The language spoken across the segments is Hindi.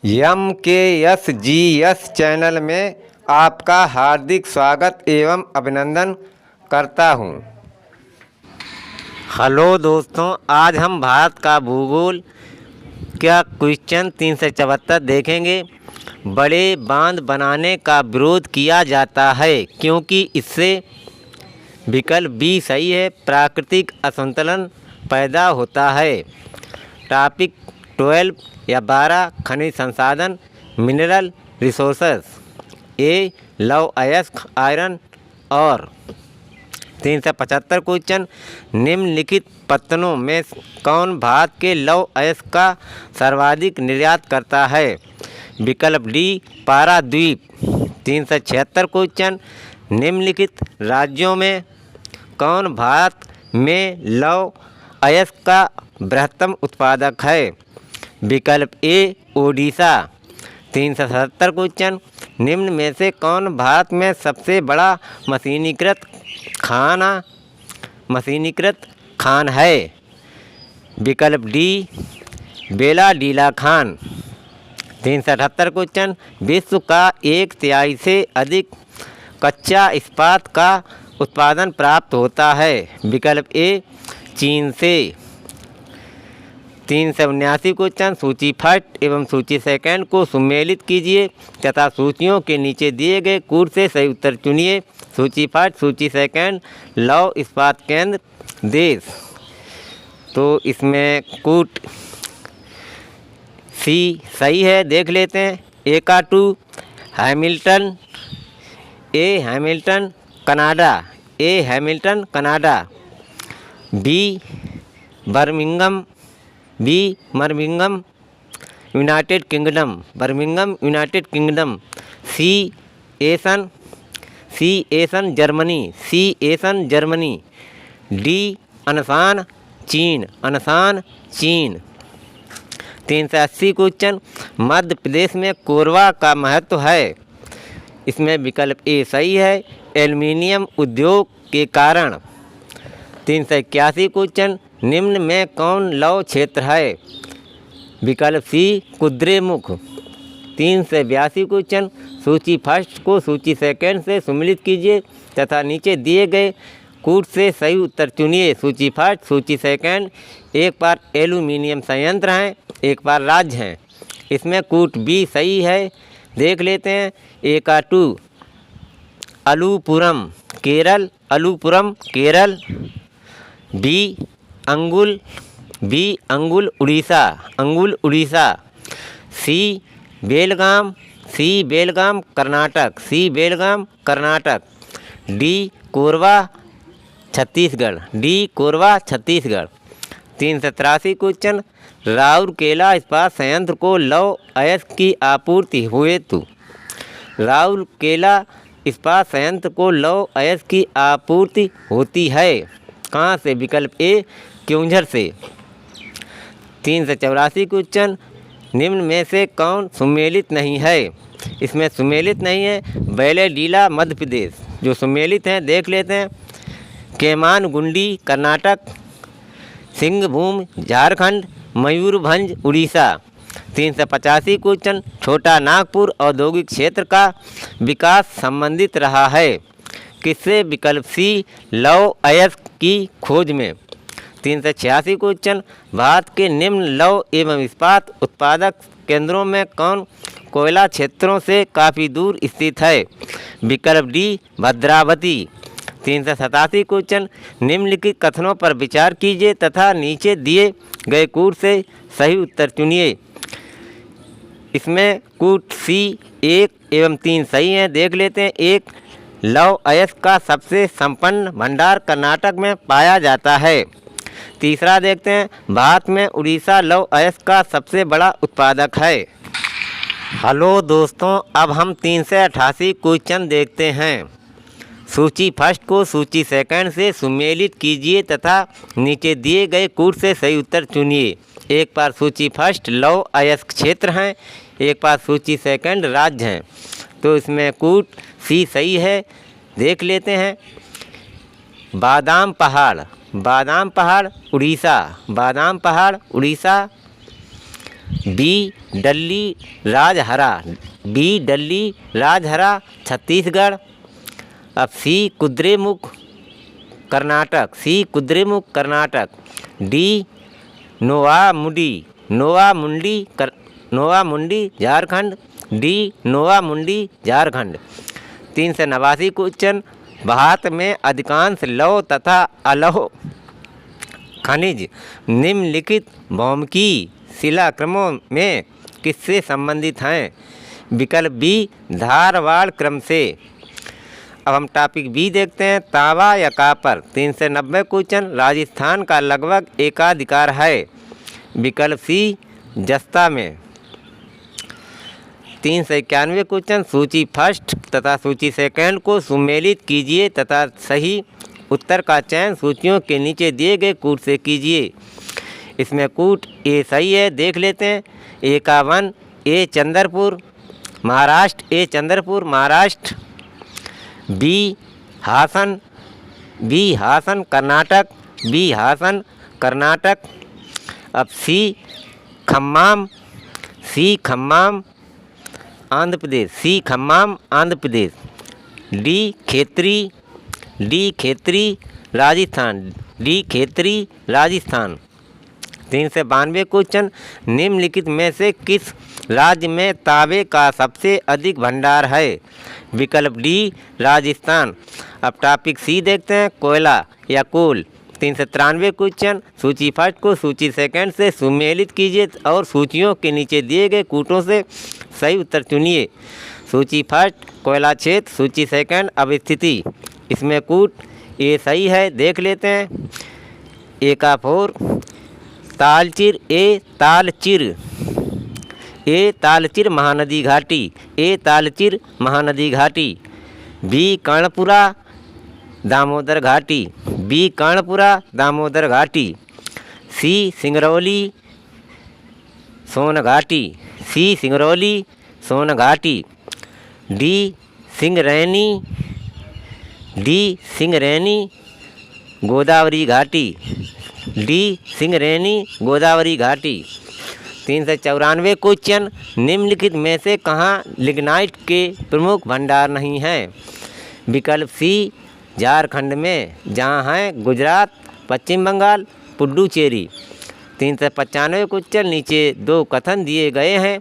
MKSGS चैनल में आपका हार्दिक स्वागत एवं अभिनंदन करता हूं। हेलो दोस्तों, आज हम भारत का भूगोल का क्वेश्चन 374 देखेंगे। बड़े बांध बनाने का विरोध किया जाता है क्योंकि इससे विकल्प बी सही है, प्राकृतिक असंतुलन पैदा होता है। टॉपिक 12 या 12 खनिज संसाधन मिनरल रिसोर्सेस। ए लव अयस्क आयरन और 375 क्वेश्चन, निम्नलिखित पत्तनों में कौन भारत के लौह अयस्क का सर्वाधिक निर्यात करता है? विकल्प डी पाराद्वीप। 376 क्वेश्चन, निम्नलिखित राज्यों में कौन भारत में लौह अयस्क का बृहत्तम उत्पादक है? विकल्प ए ओडिशा। 377 क्वेश्चन, निम्न में से कौन भारत में सबसे बड़ा मशीनीकृत खान है? विकल्प डी बेलाडीला खान। 378 क्वेश्चन, विश्व का 1/3 से अधिक कच्चा इस्पात का उत्पादन प्राप्त होता है। विकल्प ए चीन से। 379 क्वेश्चन, सूची फर्स्ट एवं सूची सेकंड को सम्मिलित कीजिए तथा सूचियों के नीचे दिए गए कूट से सही उत्तर चुनिए। सूची फर्स्ट, सूची सेकंड, लौह इस्पात केंद्र, देश। तो इसमें कूट सी सही है, देख लेते हैं। ए का 2 Hamilton, A Hamilton Canada, A Hamilton Canada. B Birmingham, B Birmingham United Kingdom, Birmingham United Kingdom. C Essen Germany, C Essen Germany. D Anshan China, Anshan चीन। 380 क्वेश्चन, मध्य प्रदेश में कोरबा का महत्व है। इसमें विकल्प ए सही है, एल्युमिनियम उद्योग के कारण। 381 क्वेश्चन, निम्न में कौन लौह क्षेत्र है? विकल्प सी कुद्रेमुख। 382 क्वेश्चन, सूची फर्स्ट को सूची सेकंड से सम्मिलित कीजिए तथा नीचे दिए गए कूट से सही उत्तर चुनिए। सूची फर्स्ट, सूची सेकंड एक बार एल्यूमिनियम संयंत्र हैं, एक बार राज्य हैं। इसमें कूट बी सही है, देख लेते हैं। ए का 2 Alupuram Kerala, Alupuram Kerala. B Angul Orissa, Angul Orissa. C Belgaum Karnataka, C Belgaum Karnataka. D Korba Chhattisgarh, D Korba Chhattisgarh. 383 question, Rourkela इस्पात संयंत्र को लौह अयस्क की आपूर्ति हेतु, राउरकेला इस्पात संयंत्र को लौह अयस्क की आपूर्ति होती है कहाँ से? विकल्प ए क्योंझर से। 384 क्वेश्चन, निम्न में से कौन सम्मिलित नहीं है? इसमें सम्मिलित नहीं है, बेलाडीला मध्य प्रदेश। जो सम्मिलित हैं देख लेते हैं। केमानगुंडी कर्नाटक, सिंहभूम झारखंड, मयूरभंज उड़ीसा। 385 क्वेश्चन, छोटा नागपुर औद्योगिक क्षेत्र का विकास संबंधित रहा है किससे? विकल्प सी लौह अयस्क की खोज में। 386 क्वेश्चन, भारत के निम्न लौह एवं इस्पात उत्पादक केंद्रों में कौन कोयला क्षेत्रों से काफ़ी दूर स्थित है? विकल्प डी भद्रावती। 387 क्वेश्चन, निम्नलिखित कथनों पर विचार कीजिए तथा नीचे दिए गए कूट से सही उत्तर चुनिए। इसमें कूट सी 1 एवं 3 सही हैं, देख लेते हैं। 1 लौह अयस्क का सबसे संपन्न भंडार कर्नाटक में पाया जाता है। तीसरा देखते हैं, भारत में उड़ीसा लौह अयस्क का सबसे बड़ा उत्पादक है। हेलो दोस्तों, अब हम 388 क्वेश्चन देखते हैं। सूची फर्स्ट को सूची सेकंड से सम्मिलित कीजिए तथा नीचे दिए गए कूट से सही उत्तर चुनिए। एक बार सूची फर्स्ट लौह अयस्क क्षेत्र हैं, एक बार सूची सेकंड राज्य हैं। तो इसमें कूट सी सही है, देख लेते हैं। बादाम पहाड़ उड़ीसा, बादाम पहाड़ उड़ीसा। B Dalli Rajhara, B Dalli Rajhara Chhattisgarh. अब C Kudremukh Karnataka, C Kudremukh Karnataka. D Noamundi, Noamundi Jharkhand. D Noamundi Jharkhand. 389 question, Bharat में अधिकांश लौह तथा अलौह खनिज निम्नलिखित भौमिकीय शिलाक्रमों में किससे संबंधित हैं? विकल्प बी धारवाड़ क्रम से। अब हम टॉपिक बी देखते हैं, तांबा या कॉपर। 390 क्वेश्चन, राजस्थान का लगभग एकाधिकार है। विकल्प सी जस्ता में। 391 क्वेश्चन, सूची फर्स्ट तथा सूची सेकंड को सुमेलित कीजिए तथा सही उत्तर का चयन सूचियों के नीचे दिए गए कूट से कीजिए। इसमें कूट ए सही है, देख लेते हैं। ए का 1 A Chandrapur Maharashtra, A Chandrapur Maharashtra. B Hassan, B Hassan Karnataka, B Hassan Karnataka. अब C Khammam, C Khammam Andhra Pradesh, C Khammam Andhra Pradesh. D Khetri, D Khetri Rajasthan, D Khetri Rajasthan. 392 question, निम्नलिखित में से किस राज्य में तांबे का सबसे अधिक भंडार है? विकल्प डी राजस्थान। अब टॉपिक सी देखते हैं, कोयला या कोल। 393 क्वेश्चन, सूची फर्स्ट को सूची सेकंड से सुमेलित कीजिए और सूचियों के नीचे दिए गए कूटों से सही उत्तर चुनिए। सूची फर्स्ट कोयला क्षेत्र, सूची सेकंड अवस्थिति। इसमें कूट ए सही है, देख लेते हैं। ए का 4 तालचिर, ए तालचिर, ए तालचिर महानदी घाटी, ए तालचिर महानदी घाटी। बी कर्णपुरा दामोदर घाटी, बी कर्णपुरा दामोदर घाटी। सी सिंगरौली सोन घाटी, सी सिंगरौली सोन घाटी। डी सिंगरैनी, डी सिंगरैनी गोदावरी घाटी, डी सिंगरैनी गोदावरी घाटी। 394 क्वेश्चन, निम्नलिखित में से कहाँ लिग्नाइट के प्रमुख भंडार नहीं हैं? विकल्प सी झारखंड में, जहाँ हैं गुजरात, पश्चिम बंगाल, पुडुचेरी। 395 क्वेश्चन, नीचे दो कथन दिए गए हैं।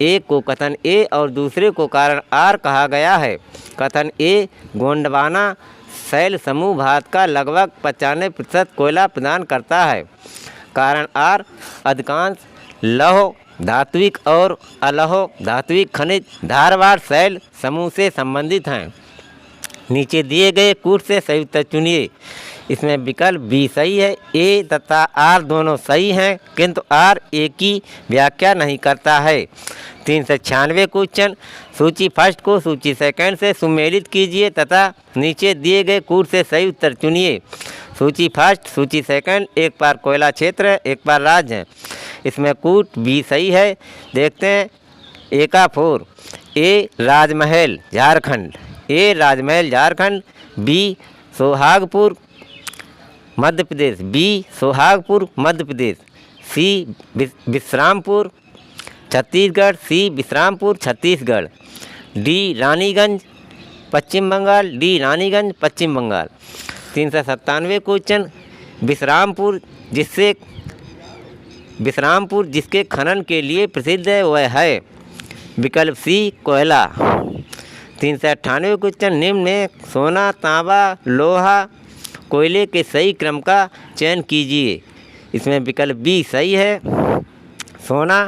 एक को कथन ए और दूसरे को कारण आर कहा गया है। कथन ए, गोंडवाना शैल समूह भारत का लगभग 95% कोयला प्रदान करता है। कारण आर, अधिकांश लौह धात्विक और अलौह धात्विक खनिज धारवाड़ शैल समूह से संबंधित हैं। नीचे दिए गए कूट से सही उत्तर चुनिए। इसमें विकल्प बी सही है, ए तथा आर दोनों सही हैं, किंतु आर ए की व्याख्या नहीं करता है। 396 क्वेश्चन, सूची फर्स्ट को सूची सेकंड से सुमेलित कीजिए तथा नीचे दिए गए कूट से सही उत्तर चुनिए। सूची फर्स्ट, सूची सेकंड एक बार कोयला क्षेत्र है, एक बार राज्य है। इसमें कूट बी सही है, देखते हैं। ए का 4 ए राजमहल झारखंड, ए राजमहल झारखंड। B Sohagpur Madhya Pradesh, B Sohagpur Madhya Pradesh. सी विश्रामपुर छत्तीसगढ़, सी विश्रामपुर छत्तीसगढ़। डी रानीगंज पश्चिम बंगाल, डी रानीगंज पश्चिम बंगाल। 397 क्वेश्चन, विश्रामपुर जिसके खनन के लिए प्रसिद्ध है वह है। विकल्प सी कोयला। 398 क्वेश्चन, निम्न में सोना, तांबा, लोहा, कोयले के सही क्रम का चयन कीजिए। इसमें विकल्प बी सही है। सोना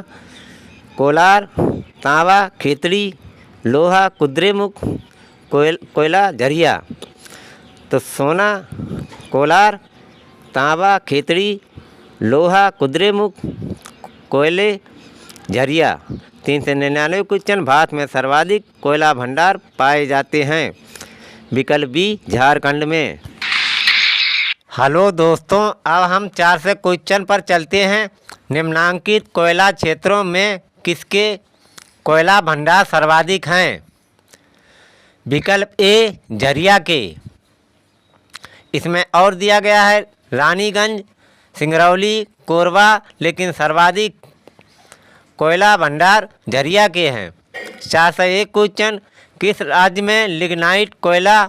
कोलार, तांबा खेतड़ी, लोहा कुद्रेमुख, कोयला झरिया। तो सोना कोलार, तांबा खेतड़ी, लोहा कुद्रेमुख, कोयले झरिया। 399 क्वेश्चन, भारत में सर्वाधिक कोयला भंडार पाए जाते हैं। विकल्प बी झारखंड में। हेलो दोस्तों, अब हम 4 से क्वेश्चन पर चलते हैं। निम्नांकित कोयला क्षेत्रों में किसके कोयला भंडार सर्वाधिक हैं? विकल्प ए झरिया के। इसमें और दिया गया है रानीगंज, सिंगरौली, कोरबा, लेकिन सर्वाधिक कोयला भंडार झरिया के हैं। 401 क्वेश्चन, किस राज्य में लिग्नाइट कोयला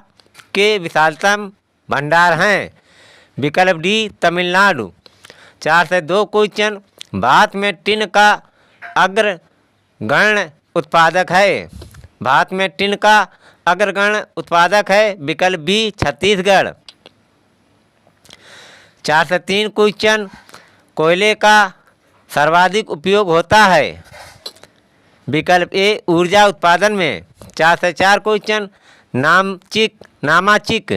के विशालतम भंडार हैं? विकल्प डी तमिलनाडु। 402 क्वेश्चन, भारत में टिन का अग्रगण्य उत्पादक है? भारत में टिन का अग्रगण्य उत्पादक है? विकल्प बी छत्तीसगढ़। 403 क्वेश्चन, कोयले का सर्वाधिक उपयोग होता है? विकल्प ए ऊर्जा उत्पादन में। 404 क्वेश्चन, नामाचिक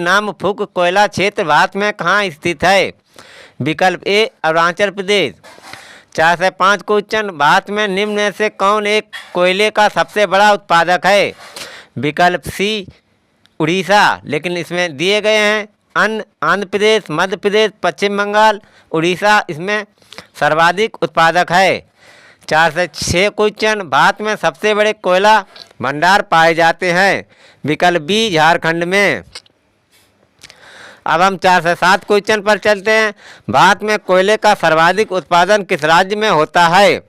नामफुक कोयला क्षेत्र भारत में कहाँ स्थित है? विकल्प ए अरुणाचल प्रदेश। 405 क्वेश्चन, भारत में निम्न में से कौन एक कोयले का सबसे बड़ा उत्पादक है? विकल्प सी उड़ीसा, लेकिन इसमें दिए गए हैं आंध्र प्रदेश, मध्य प्रदेश, पश्चिम बंगाल, उड़ीसा इसमें सर्वाधिक उत्पादक है। 406 क्वेश्चन, भारत में सबसे बड़े कोयला भंडार पाए जाते हैं? विकल्प बी झारखंड में। अब हम 407 क्वेश्चन पर चलते हैं। भारत में कोयले का सर्वाधिक उत्पादन किस राज्य में होता है?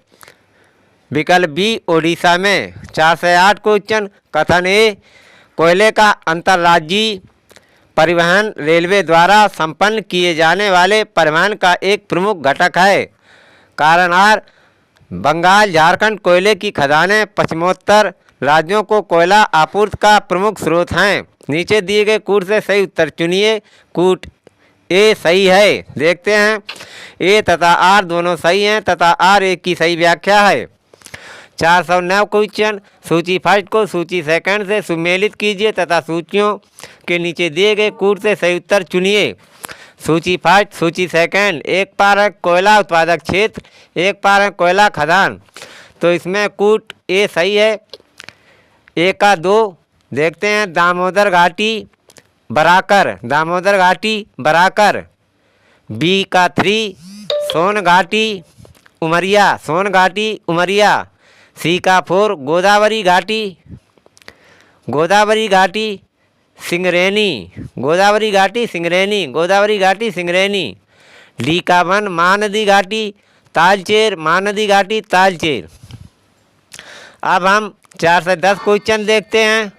विकल्प बी ओडिशा में। 408 क्वेश्चन, कथन ए कोयले का अंतर्राज्यीय परिवहन रेलवे द्वारा संपन्न किए जाने वाले परिवहन का एक प्रमुख घटक है। कारण आर बंगाल झारखंड कोयले की खदानें पश्चिमोत्तर राज्यों को कोयला आपूर्ति का प्रमुख स्रोत हैं। नीचे दिए गए कूट से सही उत्तर चुनिए। कूट ए सही है। देखते हैं, ए तथा आर दोनों सही हैं तथा आर एक की सही व्याख्या है। 409 क्वेश्चन, सूची फर्स्ट को सूची सेकंड से सुमेलित कीजिए तथा सूचियों के नीचे दिए गए कूट से सही उत्तर चुनिए। सूची फर्स्ट, सूची सेकंड, एक पार है कोयला उत्पादक क्षेत्र, एक पार है कोयला खदान। तो इसमें कूट ए सही है। ए का 2 देखते हैं, दामोदर घाटी बराकर। बी का 3 सोन घाटी उमरिया। सी का 4 गोदावरी घाटी सिंगरेनी। डी का 1 महानदी घाटी तालचेर। अब हम 4 से 10 क्वेश्चन देखते हैं।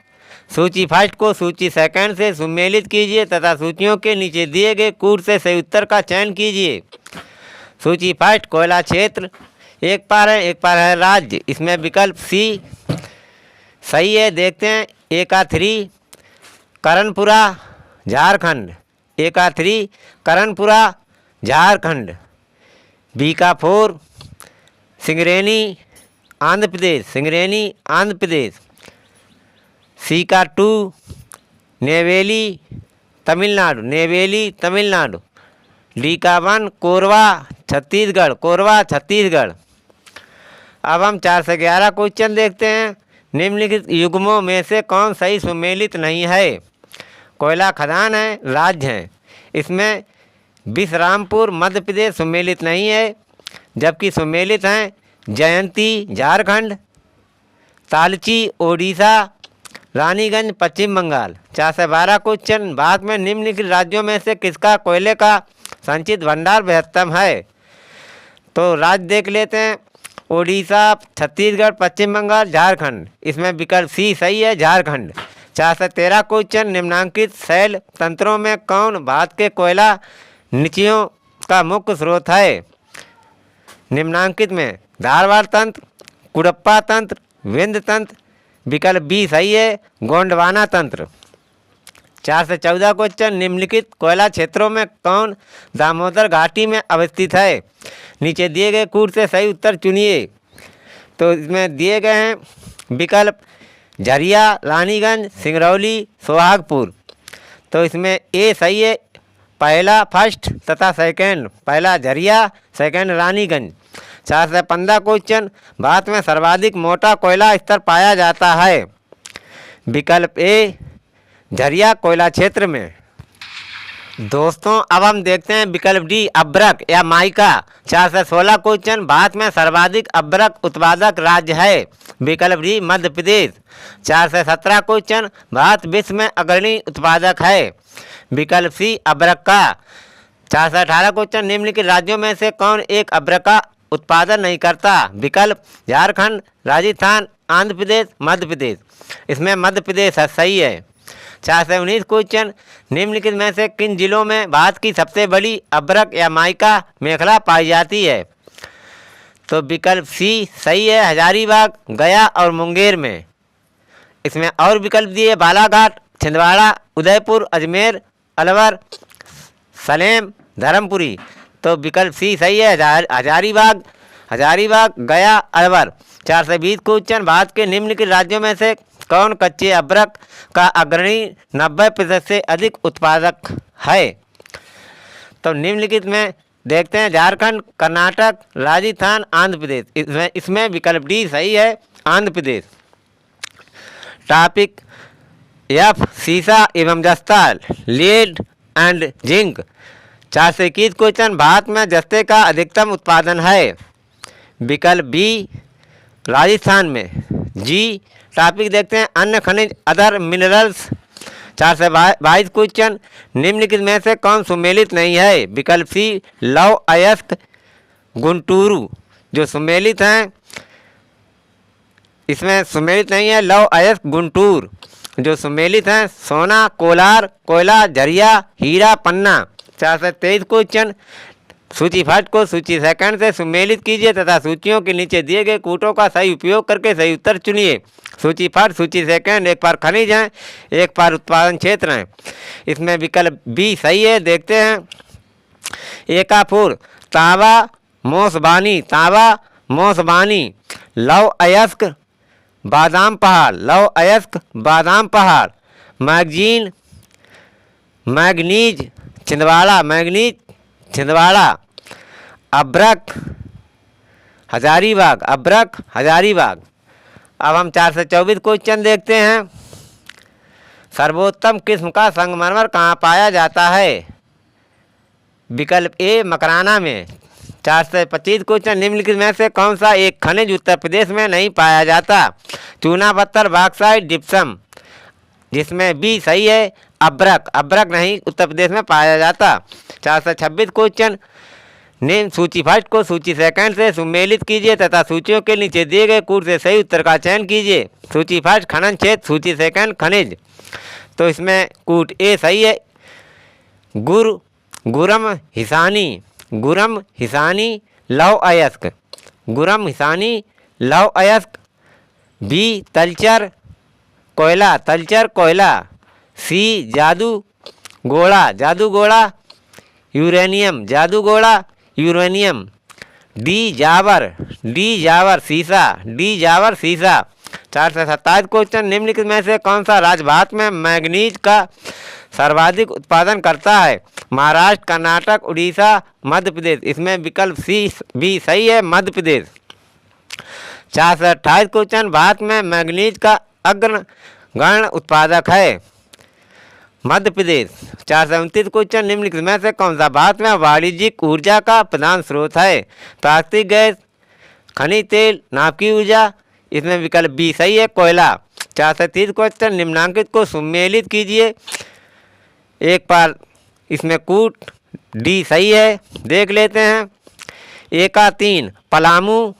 सूची फर्स्ट को सूची सेकंड से सुमेलित कीजिए तथा सूचियों के नीचे दिए गए कूट से सही उत्तर का चयन कीजिए। सूची फर्स्ट कोयला क्षेत्र, एक पार है राज्य, इसमें विकल्प सी सही है। देखते हैं, ए का 3 करणपुरा झारखंड। बी का 4 सिंगरेनी आंध्र प्रदेश। सी का 2 नेवेली तमिलनाडु। डी का 1 कोरवा छत्तीसगढ़। अब हम 4 से 11 क्वेश्चन देखते हैं। निम्नलिखित युग्मों में से कौन सही सुमेलित नहीं है? कोयला खदान है, राज्य है, इसमें विश्रामपुर मध्य प्रदेश सुमेलित नहीं है, जबकि सुमेलित हैं जयंती झारखंड, तालची ओडिशा, रानीगंज पश्चिम बंगाल। 4 से 12 क्वेश्चन, भारत में निम्नलिखित राज्यों में से किसका कोयले का संचित भंडार बृहत्तम है? तो राज्य देख लेते हैं, ओडिशा, छत्तीसगढ़, पश्चिम बंगाल, झारखंड। इसमें विकल्प सी सही है, झारखंड। 4 से 13 क्वेश्चन, निम्नांकित शैल तंत्रों में कौन भारत के कोयला नीचियों का मुख्य स्रोत है? निम्नांकित में धारवाड़ तंत्र, कुड़प्पा तंत्र, विंध्य तंत्र। विकल्प बी सही है, गोंडवाना तंत्र। 4 से 14 क्वेश्चन, निम्नलिखित कोयला क्षेत्रों में कौन दामोदर घाटी में अवस्थित है? नीचे दिए गए कूट से सही उत्तर चुनिए। तो इसमें दिए गए हैं विकल्प झरिया, रानीगंज, सिंगरौली, सोहागपुर। तो इसमें ए सही है, पहला फर्स्ट तथा सेकंड, पहला झरिया, सेकंड रानीगंज। 4 से 15 क्वेश्चन, भारत में सर्वाधिक मोटा कोयला स्तर पाया जाता है? विकल्प ए झरिया कोयला क्षेत्र में। दोस्तों अब हम देखते हैं विकल्प डी अभ्रक या माइका। 4 से 16 क्वेश्चन, भारत में सर्वाधिक अभ्रक उत्पादक राज्य है? विकल्प डी मध्य प्रदेश। 4 से 17 क्वेश्चन, भारत विश्व में अग्रणी उत्पादक है? विकल्प सी अभ्रक का। 418 क्वेश्चन, निम्नलिखित राज्यों में से कौन एक अभ्रक का उत्पादन नहीं करता? विकल्प झारखंड, राजस्थान, आंध्र प्रदेश, मध्य प्रदेश। इसमें मध्य प्रदेश है, सही है। 419 क्वेश्चन, निम्नलिखित में से किन जिलों में भारत की सबसे बड़ी अभ्रक या माइका मेखला पाई जाती है? तो विकल्प सी सही है, हजारीबाग, गया और मुंगेर में। इसमें और विकल्प दिए बालाघाट, छिंदवाड़ा, उदयपुर, अजमेर, अलवर, सलेम, धर्मपुरी। तो विकल्प सी सही है, हजारीबाग, गया, अलवर। 420 क्वेश्चन, भारत के निम्नलिखित राज्यों में से कौन कच्चे अभ्रक का अग्रणी 90% से अधिक उत्पादक है? तो निम्नलिखित में देखते हैं झारखंड, कर्नाटक, राजस्थान, आंध्र प्रदेश। इसमें विकल्प डी सही है, आंध्र प्रदेश। टॉपिक एफ, सीसा एवं जस्ता, lead and zinc. 421 question, Bharat में जस्ते का अधिकतम उत्पादन है? विकल्प बी राजस्थान में। जी। टॉपिक देखते हैं अन्य खनिज, अदर मिनरल्स। 422 क्वेश्चन, निम्नलिखित में से कौन सुमेलित नहीं है? विकल्प सी लौह अयस्क, गुंटूरू। जो सुमेलित हैं इसमें सुमेलित नहीं है, लौह अयस्क, गुंटूर। जो सुमेलित हैं सोना, कोलार, कोयला, झरिया, हीरा, पन्ना। 423 क्वेश्चन, सूची फर्स्ट को सूची सेकंड से सुमेलित कीजिए तथा सूचियों के नीचे दिए गए कूटों का सही उपयोग करके सही उत्तर चुनिए। सूची फर्स्ट, सूची सेकंड, एक बार खनिज हैं, एक बार उत्पादन क्षेत्र हैं। इसमें विकल्प बी सही है, देखते हैं। एकापुर, तांबा, मोसबानी, लौह अयस्क, बादाम पहाड़, मैग्नीज, छिंदवाड़ा, अभ्रक, हजारीबाग। अब हम 424 क्वेश्चन देखते हैं। सर्वोत्तम किस्म का संगमरमर कहाँ पाया जाता है? विकल्प ए मकराना में। 425 क्वेश्चन, निम्नलिखित में से कौन सा एक खनिज उत्तर प्रदेश में नहीं पाया जाता? चूना पत्थर, बॉक्साइट, जिप्सम। जिसमें बी सही है, अभ्रक नहीं उत्तर प्रदेश में पाया जाता। 426 क्वेश्चन, निम्न सूची फर्स्ट को सूची सेकंड से सुमेलित कीजिए तथा सूचियों के नीचे दिए गए कूट से सही उत्तर का चयन कीजिए। सूची फर्स्ट खनन क्षेत्र, सूची सेकंड खनिज। तो इसमें कूट ए सही है, गुरम हिसानी, लौह अयस्क। बी तलचर कोयला। सी जादूगोड़ा, यूरेनियम। डी जावर सीसा। 427 क्वेश्चन, निम्नलिखित में से कौन सा राज्य भारत में मैग्नीज का सर्वाधिक उत्पादन करता है? महाराष्ट्र, कर्नाटक, उड़ीसा, मध्य प्रदेश। इसमें विकल्प सी बी सही है, मध्य प्रदेश। 428 क्वेश्चन, भारत में मैग्नीज का अग्रगण्य उत्पादक है? मध्य प्रदेश। 429 क्वेश्चन, निम्नलिखित में से कौन सा भारत में वाणिज्यिक ऊर्जा का प्रधान स्रोत है? प्राकृतिक गैस, खनिज तेल, नाभिकीय ऊर्जा। इसमें विकल्प बी सही है, कोयला। 430 क्वेश्चन, निम्नांकित को सुमेलित कीजिए। एक बार इसमें कूट डी सही है, देख लेते हैं। ए का 3 पलामू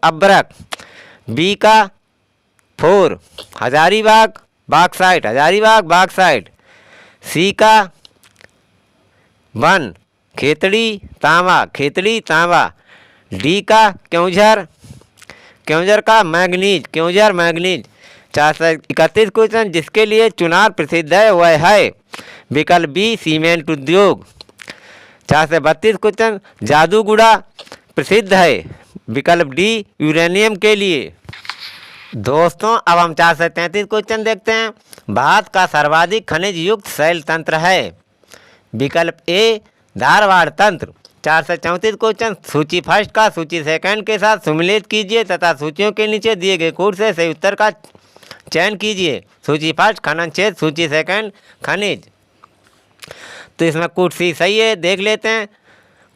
अभ्रक। बी का 4 हजारीबाग बॉक्साइट। सी का 1 खेतड़ी तांबा। डी का क्योंझर का मैग्नीज। 431 क्वेश्चन, जिसके लिए चुनार प्रसिद्ध है वह है? विकल्प बी सीमेंट उद्योग। 432 क्वेश्चन, जादूगुड़ा प्रसिद्ध है? विकल्प डी यूरेनियम के लिए। दोस्तों अब हम 433 क्वेश्चन देखते हैं। भारत का सर्वाधिक खनिज युक्त शैल तंत्र है? विकल्प ए धारवाड़ तंत्र। 434 क्वेश्चन, सूची फर्स्ट का सूची सेकंड के साथ सम्मिलित कीजिए तथा सूचियों के नीचे दिए गए कोड से सही उत्तर का चयन कीजिए। सूची फर्स्ट खनन क्षेत्र, सूची सेकंड खनिज। तो इसमें कोड सी सही है, देख लेते हैं।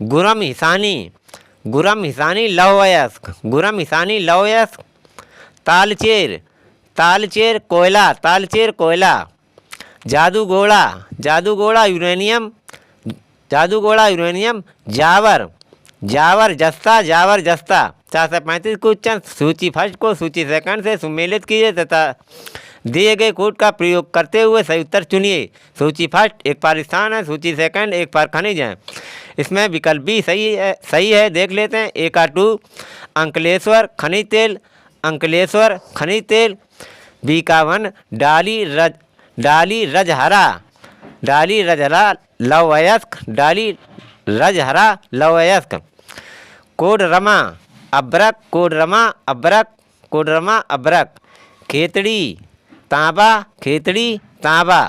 गुरम हिसानी लौह अयस्क। तालचेर कोयला। जादूगोड़ा यूरेनियम। जादूगोड़ा यूरेनियम, जावर जावर जस्ता, जावर जस्ता। 435 क्वेश्चन सूची फर्स्ट को सूची सेकंड से सुमेलित कीजिए तथा दिए गए कोड का प्रयोग करते हुए सही उत्तर चुनिए। सूची फर्स्ट एक बार स्थान है, सूची सेकंड एक बार खनिज है। इसमें विकल्प बी सही है देख लेते हैं। ए का 2 अंकलेश्वर खनिज तेल, अंकलेश्वर खनिज तेल। बी का 1 डाली रजहरा, डाली रजहरा लवयस्क, डाली रजहरा लवयस्क। कोडरमा अब्रक, कोडरमा अब्रक, कोडरमा अब्रक। खेतड़ी तांबा, खेतड़ी तांबा।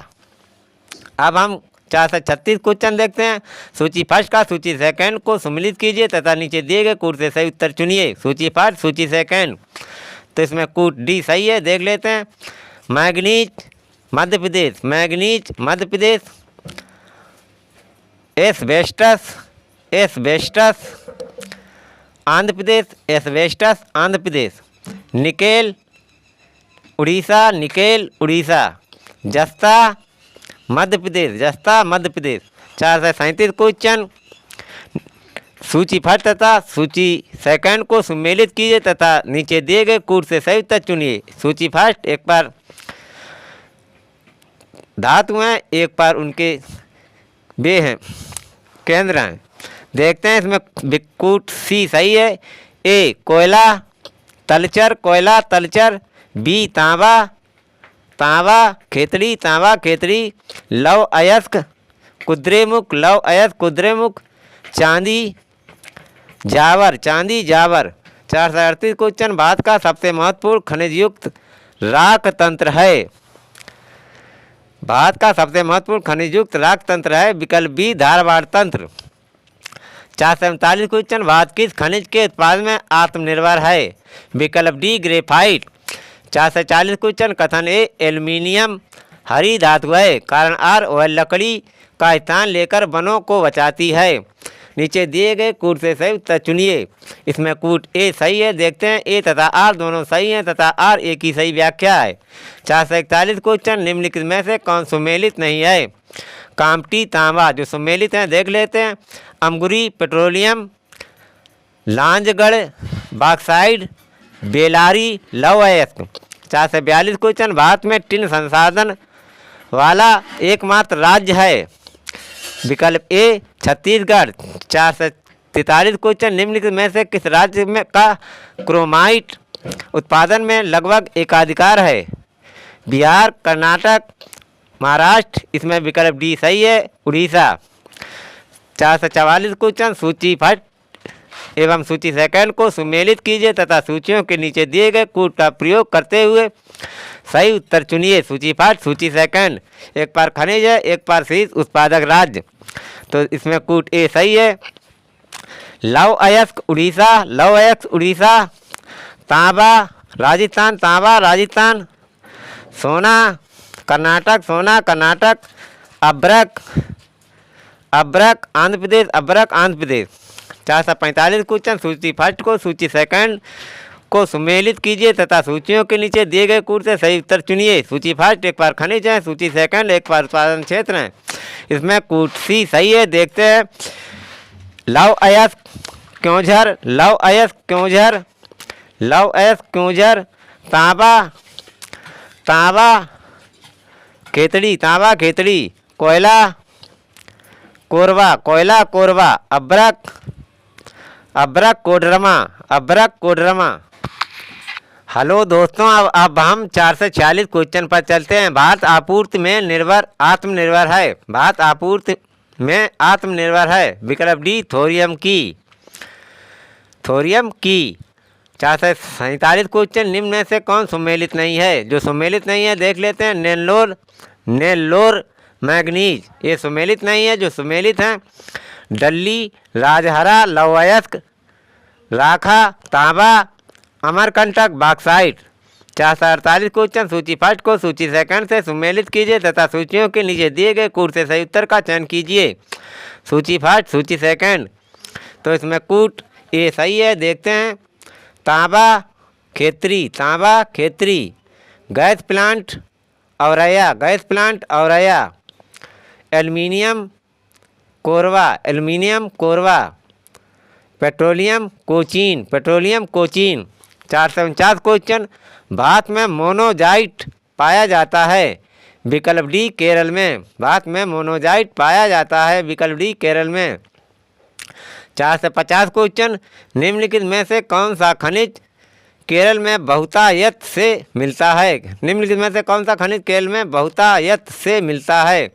अब हम 436 क्वेश्चन देखते हैं। सूची फर्स्ट का सूची सेकंड को सम्मिलित कीजिए तथा नीचे दिए गए कोड से सही उत्तर चुनिए। सूची फर्स्ट सूची सेकंड, तो इसमें कोड डी सही है देख लेते हैं। Manganese Madhya Pradesh, manganese Madhya Pradesh. Asbestos, asbestos Andhra Pradesh, asbestos Andhra Pradesh. Nickel Orissa, nickel Orissa. जस्ता मध्य प्रदेश, जस्ता मध्य प्रदेश। 437 क्वेश्चन सूची फर्स्ट तथा सूची सेकंड को सम्मिलित कीजिए तथा नीचे दिए गए कोड से सही उत्तर चुनिए। सूची फर्स्ट एक बार धातु हैं, एक बार उनके वे हैं केंद्र हैं। देखते हैं इसमें कोड सी सही है। ए कोयला तलचर, कोयला तलचर। बी तांबा, तांबा खेतड़ी, तांबा खेतड़ी। लव अयस्क कुद्रेमुख, लव अयस्क कुद्रेमुख। चांदी जावर, चांदी जावर। 438 क्वेश्चन भारत का सबसे महत्वपूर्ण खनिज युक्त राख तंत्र है। भारत का सबसे महत्वपूर्ण खनिज युक्त राख तंत्र है। विकल्प बी धारवाड़ तंत्र। 447 क्वेश्चन भारत किस खनिज के उत्पादन में आत्मनिर्भर है। विकल्प डी ग्रेफाइट। 440 क्वेश्चन कथन ए एल्यूमिनियम हरी धातु है, कारण आर वह लकड़ी का स्थान लेकर वनों को बचाती है। नीचे दिए गए कोड से सही उत्तर चुनिए। इसमें कोड ए सही है देखते हैं। ए तथा आर दोनों सही हैं तथा आर ए की सही व्याख्या है। 441 क्वेश्चन निम्नलिखित में से कौन सुमेलित नहीं है। कामटी तांबा जो सुमेलित हैं देख लेते हैं। अमगुरी पेट्रोलियम, लांजगढ़ बॉक्साइड, बेलारी लौह अयस्क। 442 क्वेश्चन भारत में टिन संसाधन वाला एकमात्र राज्य है। विकल्प ए छत्तीसगढ़। 443 क्वेश्चन निम्नलिखित में से किस राज्य में का क्रोमाइट उत्पादन में लगभग एकाधिकार है। बिहार, कर्नाटक, महाराष्ट्र। इसमें विकल्प डी सही है उड़ीसा। 444 क्वेश्चन सूची फर्स्ट एवं सूची सेकंड को सुमेलित कीजिए तथा सूचियों के नीचे दिए गए कोड का प्रयोग करते हुए सही उत्तर चुनिए। सूची फर्स्ट सूची सेकंड एक बार खनिज है, एक बार शीर्ष उत्पादक राज्य, तो इसमें कोड ए सही है। लौह अयस्क उड़ीसा, लौह अयस्क उड़ीसा। तांबा राजस्थान, तांबा राजस्थान। सोना कर्नाटक, सोना कर्नाटक। अब्रक, अब्रक आंध्र प्रदेश, अब्रक आंध्र प्रदेश। 445 क्वेश्चन सूची फर्स्ट को सूची सेकंड को सुमेलित कीजिए तथा सूचियों के नीचे दिए गए कोड से सही उत्तर चुनिए। सूची फर्स्ट एक बार खनिज है, सूची सेकंड एक बार उत्पादन क्षेत्र है। इसमें कोड सी सही है देखते हैं। लौह अयस्क क्योंझर, लौह अयस्क क्योंझर, लौह अयस्क क्योंझर। तांबा, तांबा खेतड़ी, तांबा खेतड़ी। कोयला कोरबा, कोयला कोरबा। अब्रक, अब्रक कोडरमा, अब्रक कोडरमा। हेलो दोस्तों, अब हम 446 क्वेश्चन पर चलते हैं। भारत आपूर्ति में आत्मनिर्भर है। भारत आपूर्ति में आत्मनिर्भर है। विकल्प डी थोरियम की, थोरियम की। 447 क्वेश्चन निम्न में से कौन सुमेलित नहीं है। जो सुमेलित नहीं है देख लेते हैं। नेल्लोर, नेल्लोर मैग्नीज ये सुमेलित नहीं है। जो सुमेलित हैं डल्ली राजहरा लौह अयस्क, राखा तांबा, अमरकंटक बॉक्साइट। 448 क्वेश्चन सूची फर्स्ट को सूची सेकंड से सुमेलित कीजिए तथा सूचियों के नीचे दिए गए कोड से सही उत्तर का चयन कीजिए। सूची फर्स्ट सूची सेकंड, तो इसमें कोड ए सही है देखते हैं। तांबा खेतरी, तांबा Khetri. Gas plant Auraiya, gas plant Auraiya. Aluminium Korba, aluminium Korba. Petroleum Cochin, petroleum Cochin. 449 question, Bharat में मोनोजाइट पाया जाता है। विकल्प डी केरल में, भारत में मोनोजाइट पाया जाता है। विकल्प डी केरल में। 450 क्वेश्चन, निम्नलिखित में से कौन सा खनिज केरल में बहुतायत से मिलता है। निम्नलिखित में से कौन सा खनिज केरल में बहुतायत से मिलता है।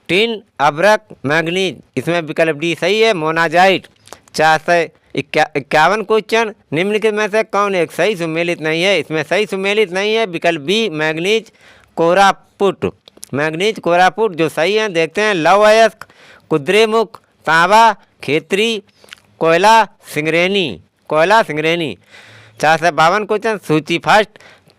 टिन, अब्रक, मैग्नीज। इसमें विकल्प डी सही है, मोनाजाइट। 451 क्वेश्चन, निम्नलिखित में से कौन एक सही सुमेलित नहीं है। इसमें सही सुमेलित नहीं है विकल्प B manganese Koraput, manganese Koraput जो सही है। देखते हैं, लौह अयस्क, कुद्रेमुख, तांबा, खेतरी, कोयला सिंगरेनी, कोयला सिंगरेनी। 452 क्वेश्चन, सूची फर्स्ट,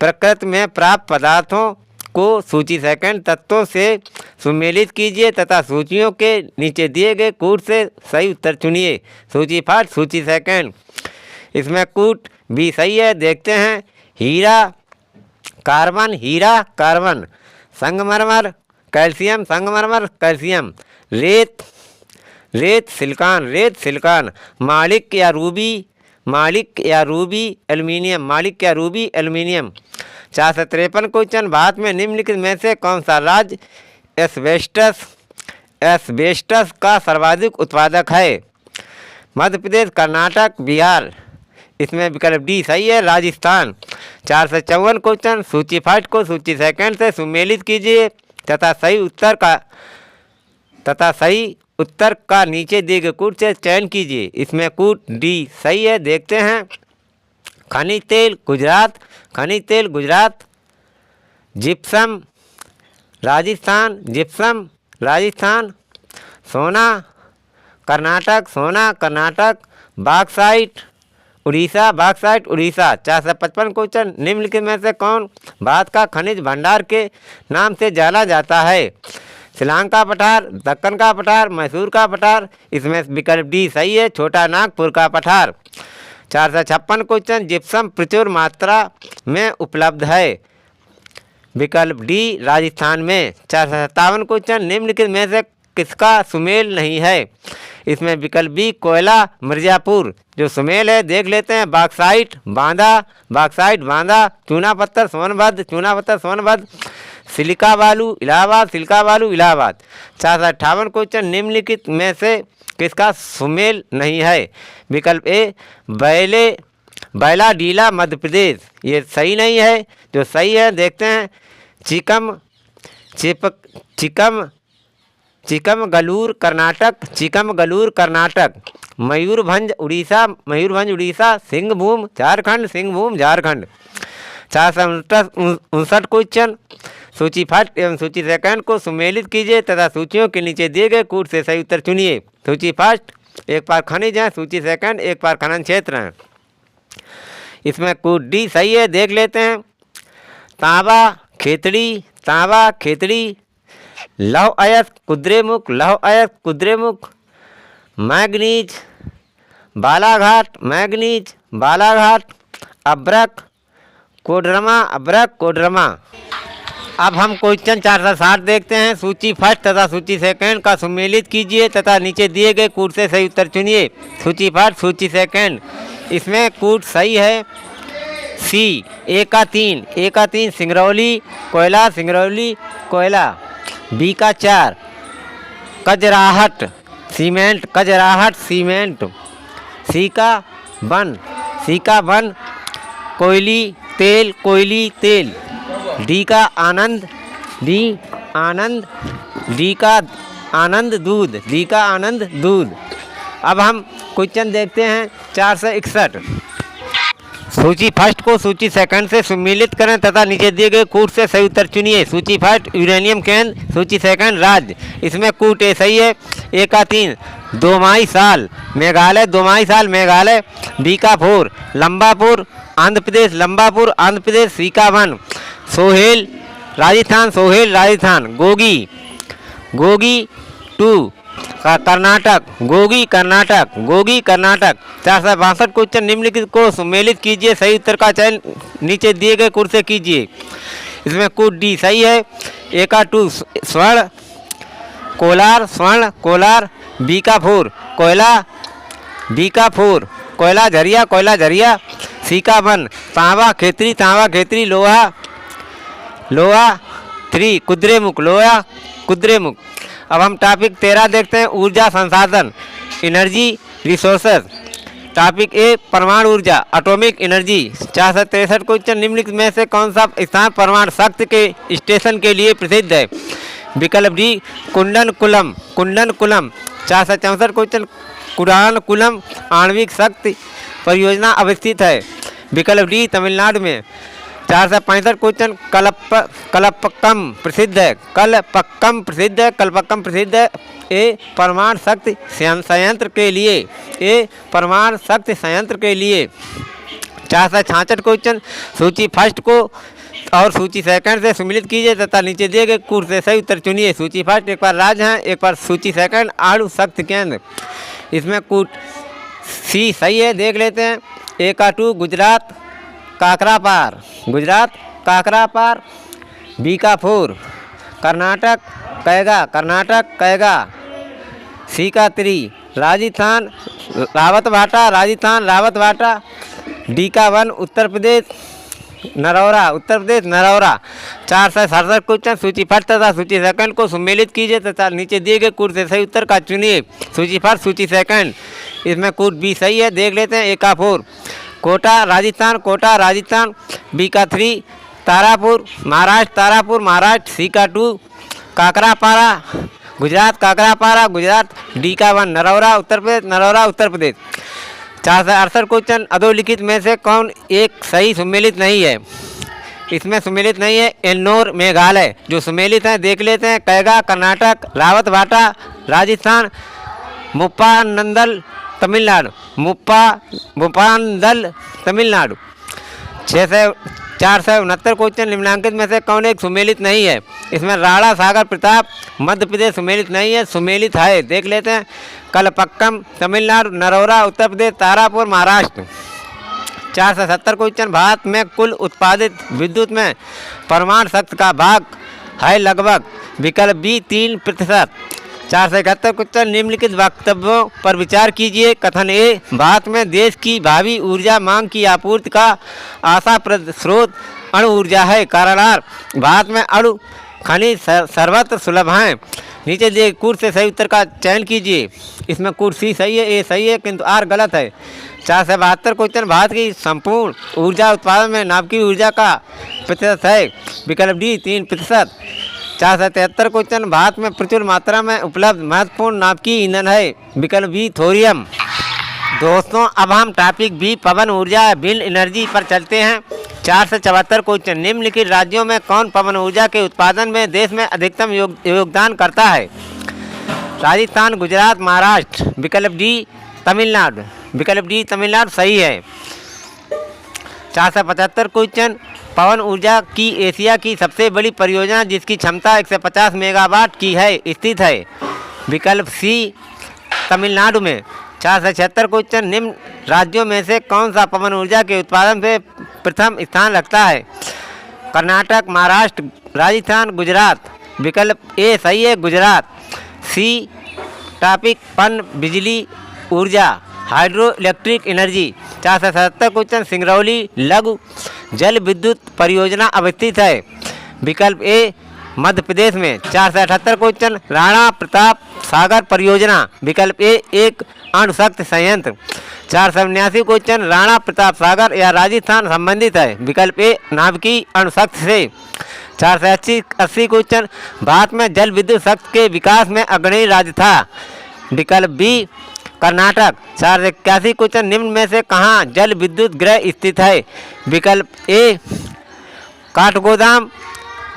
प्रकृति में प्राप्त पदार्थों को सूची सेकंड तत्वों से सुमेलित कीजिए तथा सूचियों के नीचे दिए गए कूट से सही उत्तर चुनिए। सूची फर्स्ट, सूची सेकंड। इसमें कूट भी सही है। देखते हैं, हीरा कार्बन, हीरा कार्बन। संगमरमर कैल्शियम, संगमरमर कैल्शियम। रेत, रेत सिलिकॉन, रेत सिलिकॉन। मालिक या रूबी, मालिक या रूबी एल्युमिनियम, मालिक या रूबी एल्युमिनियम। 453 क्वेश्चन, भारत में निम्नलिखित में से कौन सा राज्य एस्बेस्टस, एस्बेस्टस का सर्वाधिक उत्पादक है। मध्य प्रदेश, कर्नाटक, बिहार। इसमें विकल्प डी सही है, राजस्थान। 454 क्वेश्चन, सूची फर्स्ट को सूची सेकंड से सुमेलित कीजिए तथा सही उत्तर का नीचे दिए गए कूट से चयन कीजिए। इसमें कूट डी सही है। देखते हैं, खनिज तेल गुजरात, खनिज तेल गुजरात। Gypsum Rajasthan, gypsum Rajasthan. सोना कर्नाटक, सोना Karnataka. Bauxite Orissa, bauxite Orissa. 455 question, निम्नलिखित में से कौन भारत का खनिज भंडार के नाम से जाना जाता है। शिलांग का पठार, दक्कन का पठार, मैसूर का पठार। इसमें विकल्प डी सही है, छोटा नागपुर का पठार। 456 क्वेश्चन, जिप्सम प्रचुर मात्रा में उपलब्ध है। विकल्प डी राजस्थान में। 457 क्वेश्चन, निम्नलिखित में से किसका सुमेल नहीं है। इसमें विकल्प बी कोयला मिर्जापुर जो सुमेल है। देख लेते हैं, बॉक्साइट बांदा, बॉक्साइट बांदा। चूना पत्थर सोनभद्र, चूना पत्थर सोनभद्र। सिलिका बालू इलाहाबाद, सिलिका बालू इलाहाबाद। 458 क्वेश्चन, निम्नलिखित में से किसका सुमेल नहीं है। विकल्प ए बैला डीला मध्य प्रदेश, ये सही नहीं है। जो सही है देखते हैं, चिकमगलूर कर्नाटक, चिकमगलूर कर्नाटक। मयूरभंज उड़ीसा, मयूरभंज उड़ीसा। सिंहभूम झारखंड, सिंहभूम झारखंड। 459 क्वेश्चन, सूची फर्स्ट एवं सूची सेकंड को सुमेलित कीजिए तथा सूचियों के नीचे दिए गए कूट से सही उत्तर चुनिए। सूची फर्स्ट एक पार खनिज है, सूची सेकंड एक पार खनन क्षेत्र है। इसमें कूट डी सही है। देख लेते हैं, तांबा खेतड़ी, तांबा खेतड़ी। लौह अयस्क कुद्रेमुख, लौह अयस्क कुद्रेमुख। Manganese Balaghat, manganese Balaghat. अब्रक कोडरमा, अब्रक कोडरमा। अब हम क्वेश्चन 460 देखते हैं। सूची फर्स्ट तथा सूची सेकंड का सुमेलित कीजिए तथा नीचे दिए गए कूट से सही उत्तर चुनिए। सूची फर्स्ट, सूची सेकंड। इसमें कूट सही है, सी ए का 3, ए का 3 सिंगरौली कोयला, सिंगरौली कोयला। बी का 4 कजराहट सीमेंट, कजराहट सीमेंट। सी का 1, सी का 1 कोयली तेल, कोयली तेल। डी का आनंद, डी आनंद। डी का आनंद दूध, डी का आनंद दूध। अब हम क्वेश्चन देखते हैं 461। सूची फर्स्ट को सूची सेकंड से सुमेलित करें तथा नीचे दिए गए कूट से सही उत्तर चुनिए। सूची फर्स्ट यूरेनियम केंद्र, सूची सेकंड राज्य। इसमें कूट ए सही है, ए का 3 दोमाई साल मेघालय, दोमाई साल मेघालय। बी का 4 लंबापुर आंध्र प्रदेश, लंबापुर आंध्र प्रदेश। सी का 1 सोहेल राजस्थान, सोहेल राजस्थान। गोगी, गोगी 2 कर्नाटक, गोगी कर्नाटक, गोगी कर्नाटक। 462 क्वेश्चन, निम्नलिखित को सुमेलित कीजिए, सही उत्तर का चयन नीचे दिए गए कूट से कीजिए। इसमें कूट डी सही है, ए का 2 स्वर्ण कोलार स्वर्ण कोलार, बीकापुर कोयला बीकापुर, कोयला झरिया, सीकावन, तांबा खेतरी, लोहा 3 कुद्रेमुख। अब हम टॉपिक 13 देखते हैं, ऊर्जा संसाधन, एनर्जी रिसोर्सेज। टॉपिक ए परमाणु ऊर्जा, एटॉमिक एनर्जी। 463 क्वेश्चन, निम्नलिखित में से कौन सा स्थान परमाणु शक्ति के स्टेशन के लिए प्रसिद्ध है? विकल्प डी कुंडनकुलम। 464 क्वेश्चन, कुडानकुलम आणविक शक्ति परियोजना अवस्थित है? विकल्प डी तमिलनाडु में। 465 क्वेश्चन, कलपक्कम प्रसिद्ध है? कलपक्कम प्रसिद्ध है। ए परमाणु शक्ति संयंत्र के लिए, 466 क्वेश्चन, सूची फर्स्ट को और सूची सेकंड से सम्मिलित कीजिए तथा नीचे दिए गए कूट से सही उत्तर चुनिए। सूची फर्स्ट एक बार राज्य है, एक बार सूची सेकंड अणु शक्ति केंद्र। इसमें कूट सी सही है, देख लेते हैं। ए का 2 गुजरात काकरापार, बीकापुर कर्नाटक कैगा, सी का 3 राजस्थान रावतभाटा, डी का 1 उत्तर प्रदेश नरौरा। 467 क्वेश्चन, सूची फर्स्ट तथा सूची सेकंड को सम्मिलित कीजिए तथा नीचे दिए गए कूट से सही उत्तर का चुनिए। सूची फर्स्ट सूची सेकंड, इसमें कूट बी सही है, देख लेते हैं। ए का 4 कोटा राजस्थान, बी का 3 तारापुर महाराष्ट्र, सी का 2 काकरापारा गुजरात, डी का 1 नरौरा उत्तर प्रदेश। 468 क्वेश्चन, अधोलिखित में से कौन एक सही सम्मिलित नहीं है? इसमें सम्मिलित नहीं है एन्नोर मेघालय। जो सम्मिलित हैं देख लेते हैं। कैगा कर्नाटक, रावतभाटा राजस्थान, मुप्पानंदल तमिलनाडु। 469 क्वेश्चन, निम्नांकित में से कौन एक सम्मिलित नहीं है? इसमें राणा सागर प्रताप मध्य प्रदेश सम्मिलित नहीं है, सम्मिलित है, देख लेते हैं। कलपक्कम तमिलनाडु, नरौरा उत्तर प्रदेश, तारापुर महाराष्ट्र। 470 क्वेश्चन, भारत में कुल उत्पादित विद्युत में परमाणु शक्ति का भाग है लगभग? विकल्प बी 3%। 471 क्वेश्चन, निम्नलिखित वक्तव्यों पर विचार कीजिए। कथन ए, भारत में देश की भावी ऊर्जा मांग की आपूर्ति का आशाप्रद स्रोत अणु ऊर्जा है। कारण आर, भारत में अणु खनिज सर्वत्र सुलभ हैं। नीचे दिए कूट से सही उत्तर का चयन कीजिए। इसमें कूट सी सही है, ए सही है, किंतु आर गलत है। 472 क्वेश्चन, भारत की संपूर्ण ऊर्जा उत्पादन में नाभिकीय ऊर्जा का प्रतिशत है? विकल्प डी 3%। 473 क्वेश्चन, भारत में प्रचुर मात्रा में उपलब्ध महत्वपूर्ण नाभिकीय ईंधन है? विकल्प बी थोरियम। दोस्तों, अब हम टॉपिक बी पवन ऊर्जा विंड एनर्जी पर चलते हैं। 474 क्वेश्चन, निम्नलिखित राज्यों में कौन पवन ऊर्जा के उत्पादन में देश में अधिकतम योगदान करता है? राजस्थान, गुजरात, महाराष्ट्र। विकल्प डी तमिलनाडु सही है। 475 क्वेश्चन, पवन ऊर्जा की एशिया की सबसे बड़ी परियोजना जिसकी क्षमता 150 मेगावाट की है स्थित है? विकल्प सी तमिलनाडु में। 476 क्वेश्चन, निम्न राज्यों में से कौन सा पवन ऊर्जा के उत्पादन में प्रथम स्थान रखता है? कर्नाटक, महाराष्ट्र, राजस्थान, गुजरात। विकल्प ए सही है, गुजरात। सी टॉपिक पन बिजली ऊर्जा hydro electric energy. 477 question, Singrauli लघु जल विद्युत परियोजना अवस्थित है? विकल्प ए मध्य प्रदेश में। 478 क्वेश्चन, राणा प्रताप सागर परियोजना। विकल्प ए एक अणुशक्ति संयंत्र। 479 क्वेश्चन, राणा प्रताप सागर या राजस्थान संबंधित है? विकल्प ए नाभिकीय अणुशक्ति से। 480 क्वेश्चन, भारत में जल विद्युत शक्ति के विकास में अग्रणी राज्य था? विकल्प बी कर्नाटक। 481 क्वेश्चन, निम्न में से कहाँ जल विद्युत गृह स्थित है? विकल्प ए काठगोदाम,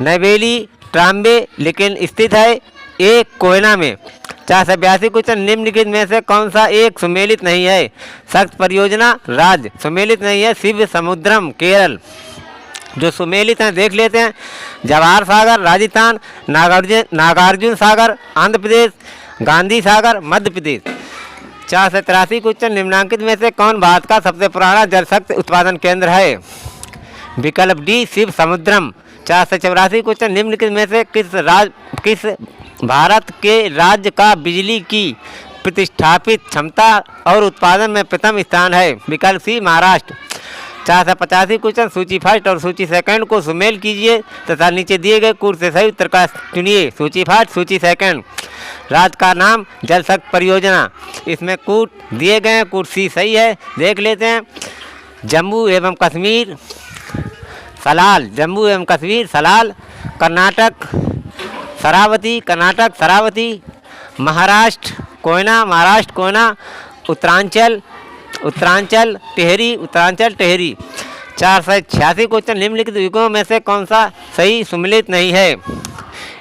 नवेली, ट्राम्बे, लेकिन स्थित है ए कोयना में। 482 क्वेश्चन, निम्नलिखित में से कौन सा एक सम्मिलित नहीं है? शक्ति परियोजना राज्य सम्मिलित नहीं है, शिव समुद्रम केरल। जो सम्मिलित हैं देख लेते हैं। जवाहर सागर राजस्थान, नागार्जुन सागर आंध्र प्रदेश, गांधी सागर मध्य प्रदेश। 483 क्वेश्चन, निम्नांकित में से कौन भारत का सबसे पुराना जल शक्ति उत्पादन केंद्र है? विकल्प डी शिव समुद्रम। 484 क्वेश्चन, निम्नलिखित में से किस भारत के राज्य का बिजली की प्रतिष्ठापित क्षमता और उत्पादन में प्रथम स्थान है। विकल्प सी महाराष्ट्र। 485 क्वेश्चन सूची फर्स्ट और सूची सेकंड को सुमेल कीजिए तथा नीचे दिए गए कूट से सही उत्तर का चुनिए। सूची फर्स्ट, सूची सेकंड। राज्य का नाम जल शक्ति परियोजना, इसमें कूट दिए गए हैं, कूट सी सही है, देख लेते हैं। जम्मू एवं कश्मीर सलाल, जम्मू एवं कश्मीर सलाल। कर्नाटक शरावती, कर्नाटक शरावती। महाराष्ट्र कोयना, महाराष्ट्र कोयना। उत्तरांचल, उत्तरांचल टिहरी, उत्तरांचल टिहरी। 486 क्वेश्चन निम्नलिखित विकल्पों में से कौन सा सही सुमेलित नहीं है।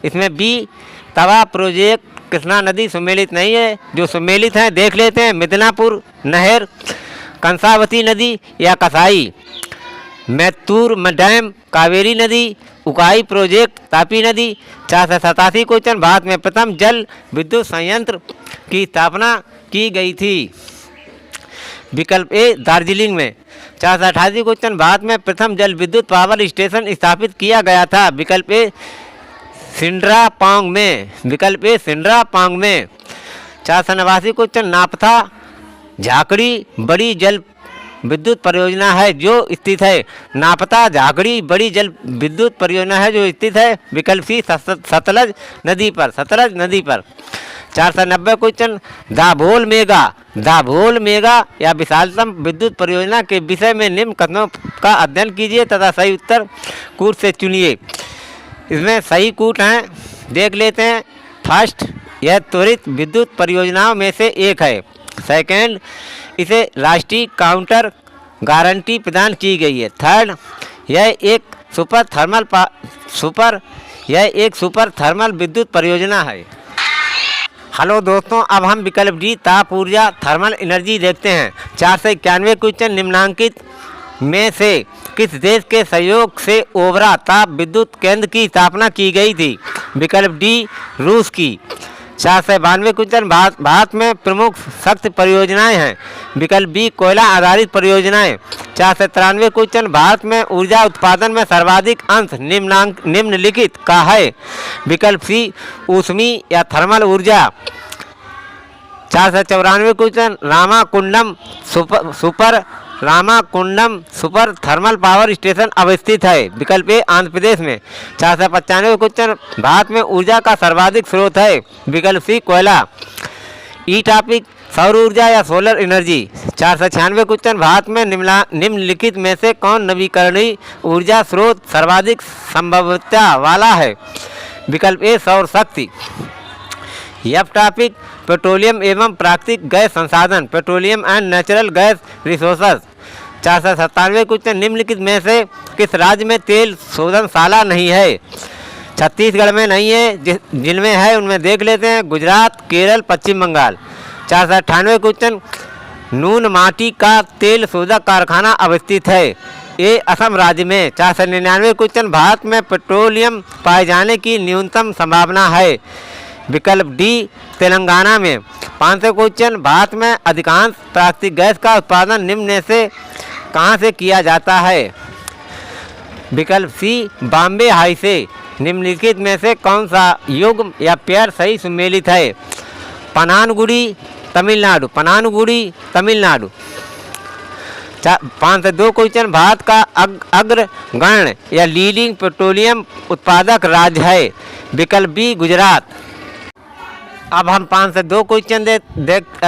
इसमें बी तवा प्रोजेक्ट कृष्णा नदी सुमेलित नहीं है। जो सुमेलित हैं देख लेते हैं। मिदनापुर नहर, कंसावती नदी या कसाई। मैत्तूर डैम कावेरी नदी, उकाई प्रोजेक्ट तापी नदी। 487 क्वेश्चन भारत में प्रथम जल विद्युत संयंत्र की स्थापना की गई थी। विकल्प ए दार्जिलिंग में। 488 क्वेश्चन भारत में प्रथम जल विद्युत पावर स्टेशन स्थापित किया गया था। विकल्प ए सिंड्रापांग में, विकल्प ए सिंड्रापांग में। 489 क्वेश्चन नापथा झाकड़ी बड़ी जल विद्युत परियोजना है जो स्थित है। नापता झाकड़ी बड़ी जल विद्युत परियोजना है जो स्थित है। विकल्प सी सतलज नदी पर, सतलज नदी पर। 490 question Dabhol mega, Dabhol mega या विशालतम विद्युत परियोजना के विषय में निम्न कथनों का अध्ययन कीजिए तथा सही उत्तर कूट से चुनिए। इसमें सही कूट हैं, देख लेते हैं। फर्स्ट, यह त्वरित विद्युत परियोजनाओं में से एक है। सेकंड, इसे राष्ट्रीय काउंटर गारंटी प्रदान की गई है। थर्ड, यह एक सुपर थर्मल विद्युत परियोजना है। हेलो दोस्तों, अब हम विकल्प डी ताप ऊर्जा थर्मल एनर्जी देखते हैं। 491 क्वेश्चन निम्नलिखित में से किस देश के सहयोग से ओबरा ताप विद्युत केंद्र की स्थापना की गई थी। विकल्प डी रूस की। 492 क्वेश्चन भारत में प्रमुख शक्ति परियोजनाएं हैं। विकल्प बी कोयला आधारित परियोजनाएं। 493 क्वेश्चन भारत में ऊर्जा उत्पादन में सर्वाधिक अंश निम्नलिखित का है। विकल्प सी ऊष्मी या थर्मल ऊर्जा। 494 question Ramagundam super thermal power station अवस्थित है। विकल्प ए आंध्र प्रदेश में। 495 क्वेश्चन भारत में ऊर्जा का सर्वाधिक स्रोत है। विकल्प सी कोयला। ई टॉपिक सौर ऊर्जा या सोलर एनर्जी। 496 क्वेश्चन भारत में निम्नलिखित में से कौन नवीकरणीय ऊर्जा स्रोत सर्वाधिक संभाव्यता वाला है। विकल्प ए सौर शक्ति। यह टॉपिक पेट्रोलियम एवं प्राकृतिक गैस संसाधन, petroleum and natural gas resources. 497 question निम्नलिखित में से किस राज्य में तेल शोधनशाला नहीं है। छत्तीसगढ़ में नहीं है, जिनमें है उनमें देख लेते हैं। गुजरात, केरल, पश्चिम बंगाल। 498 क्वेश्चन नून माटी का तेल शोधक कारखाना अवस्थित है। ये असम राज्य में। 499 क्वेश्चन भारत में पेट्रोलियम पाए जाने की न्यूनतम संभावना है। विकल्प डी तेलंगाना में। 500 क्वेश्चन भारत में अधिकांश प्राकृतिक गैस का उत्पादन निम्न में से कहाँ से किया जाता है। विकल्प सी बॉम्बे हाई से। निम्नलिखित में से कौन सा युग्म या पेयर सही सुमेलित है। पनानगुड़ी तमिलनाडु, पनानगुड़ी तमिलनाडु। 502 क्वेश्चन भारत का अग्रगण्य या लीडिंग पेट्रोलियम उत्पादक राज्य है। विकल्प बी गुजरात। अब हम 502 क्वेश्चन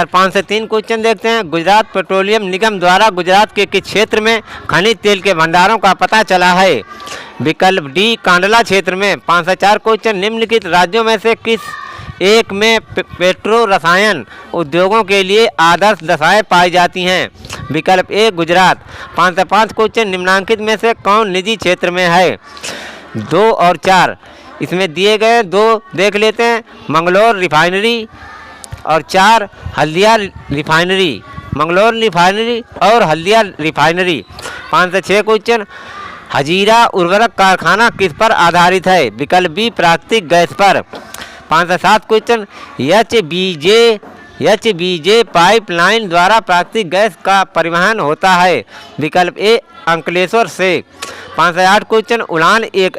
503 क्वेश्चन देखते हैं। गुजरात पेट्रोलियम निगम द्वारा गुजरात के किस क्षेत्र में खनिज तेल के भंडारों का पता चला है। विकल्प डी कांडला क्षेत्र में। 504 क्वेश्चन निम्नलिखित राज्यों में से किस एक में पेट्रो रसायन उद्योगों के लिए आदर्श दशाएं पाई जाती हैं। विकल्प ए गुजरात। 505 क्वेश्चन निम्नांकित में से कौन निजी क्षेत्र में है। 2 और 4 इसमें दिए गए, 2 देख लेते हैं। मंगलोर रिफाइनरी और 4 हल्दिया रिफाइनरी, मंगलोर रिफाइनरी और हल्दिया रिफाइनरी। 506 क्वेश्चन हजीरा उर्वरक कारखाना किस पर आधारित है। विकल्प बी प्राकृतिक गैस पर। 507 क्वेश्चन एचबीजे पाइपलाइन द्वारा प्राकृतिक गैस का परिवहन होता है। विकल्प ए अंकलेश्वर से। 508 क्वेश्चन उड़ान एक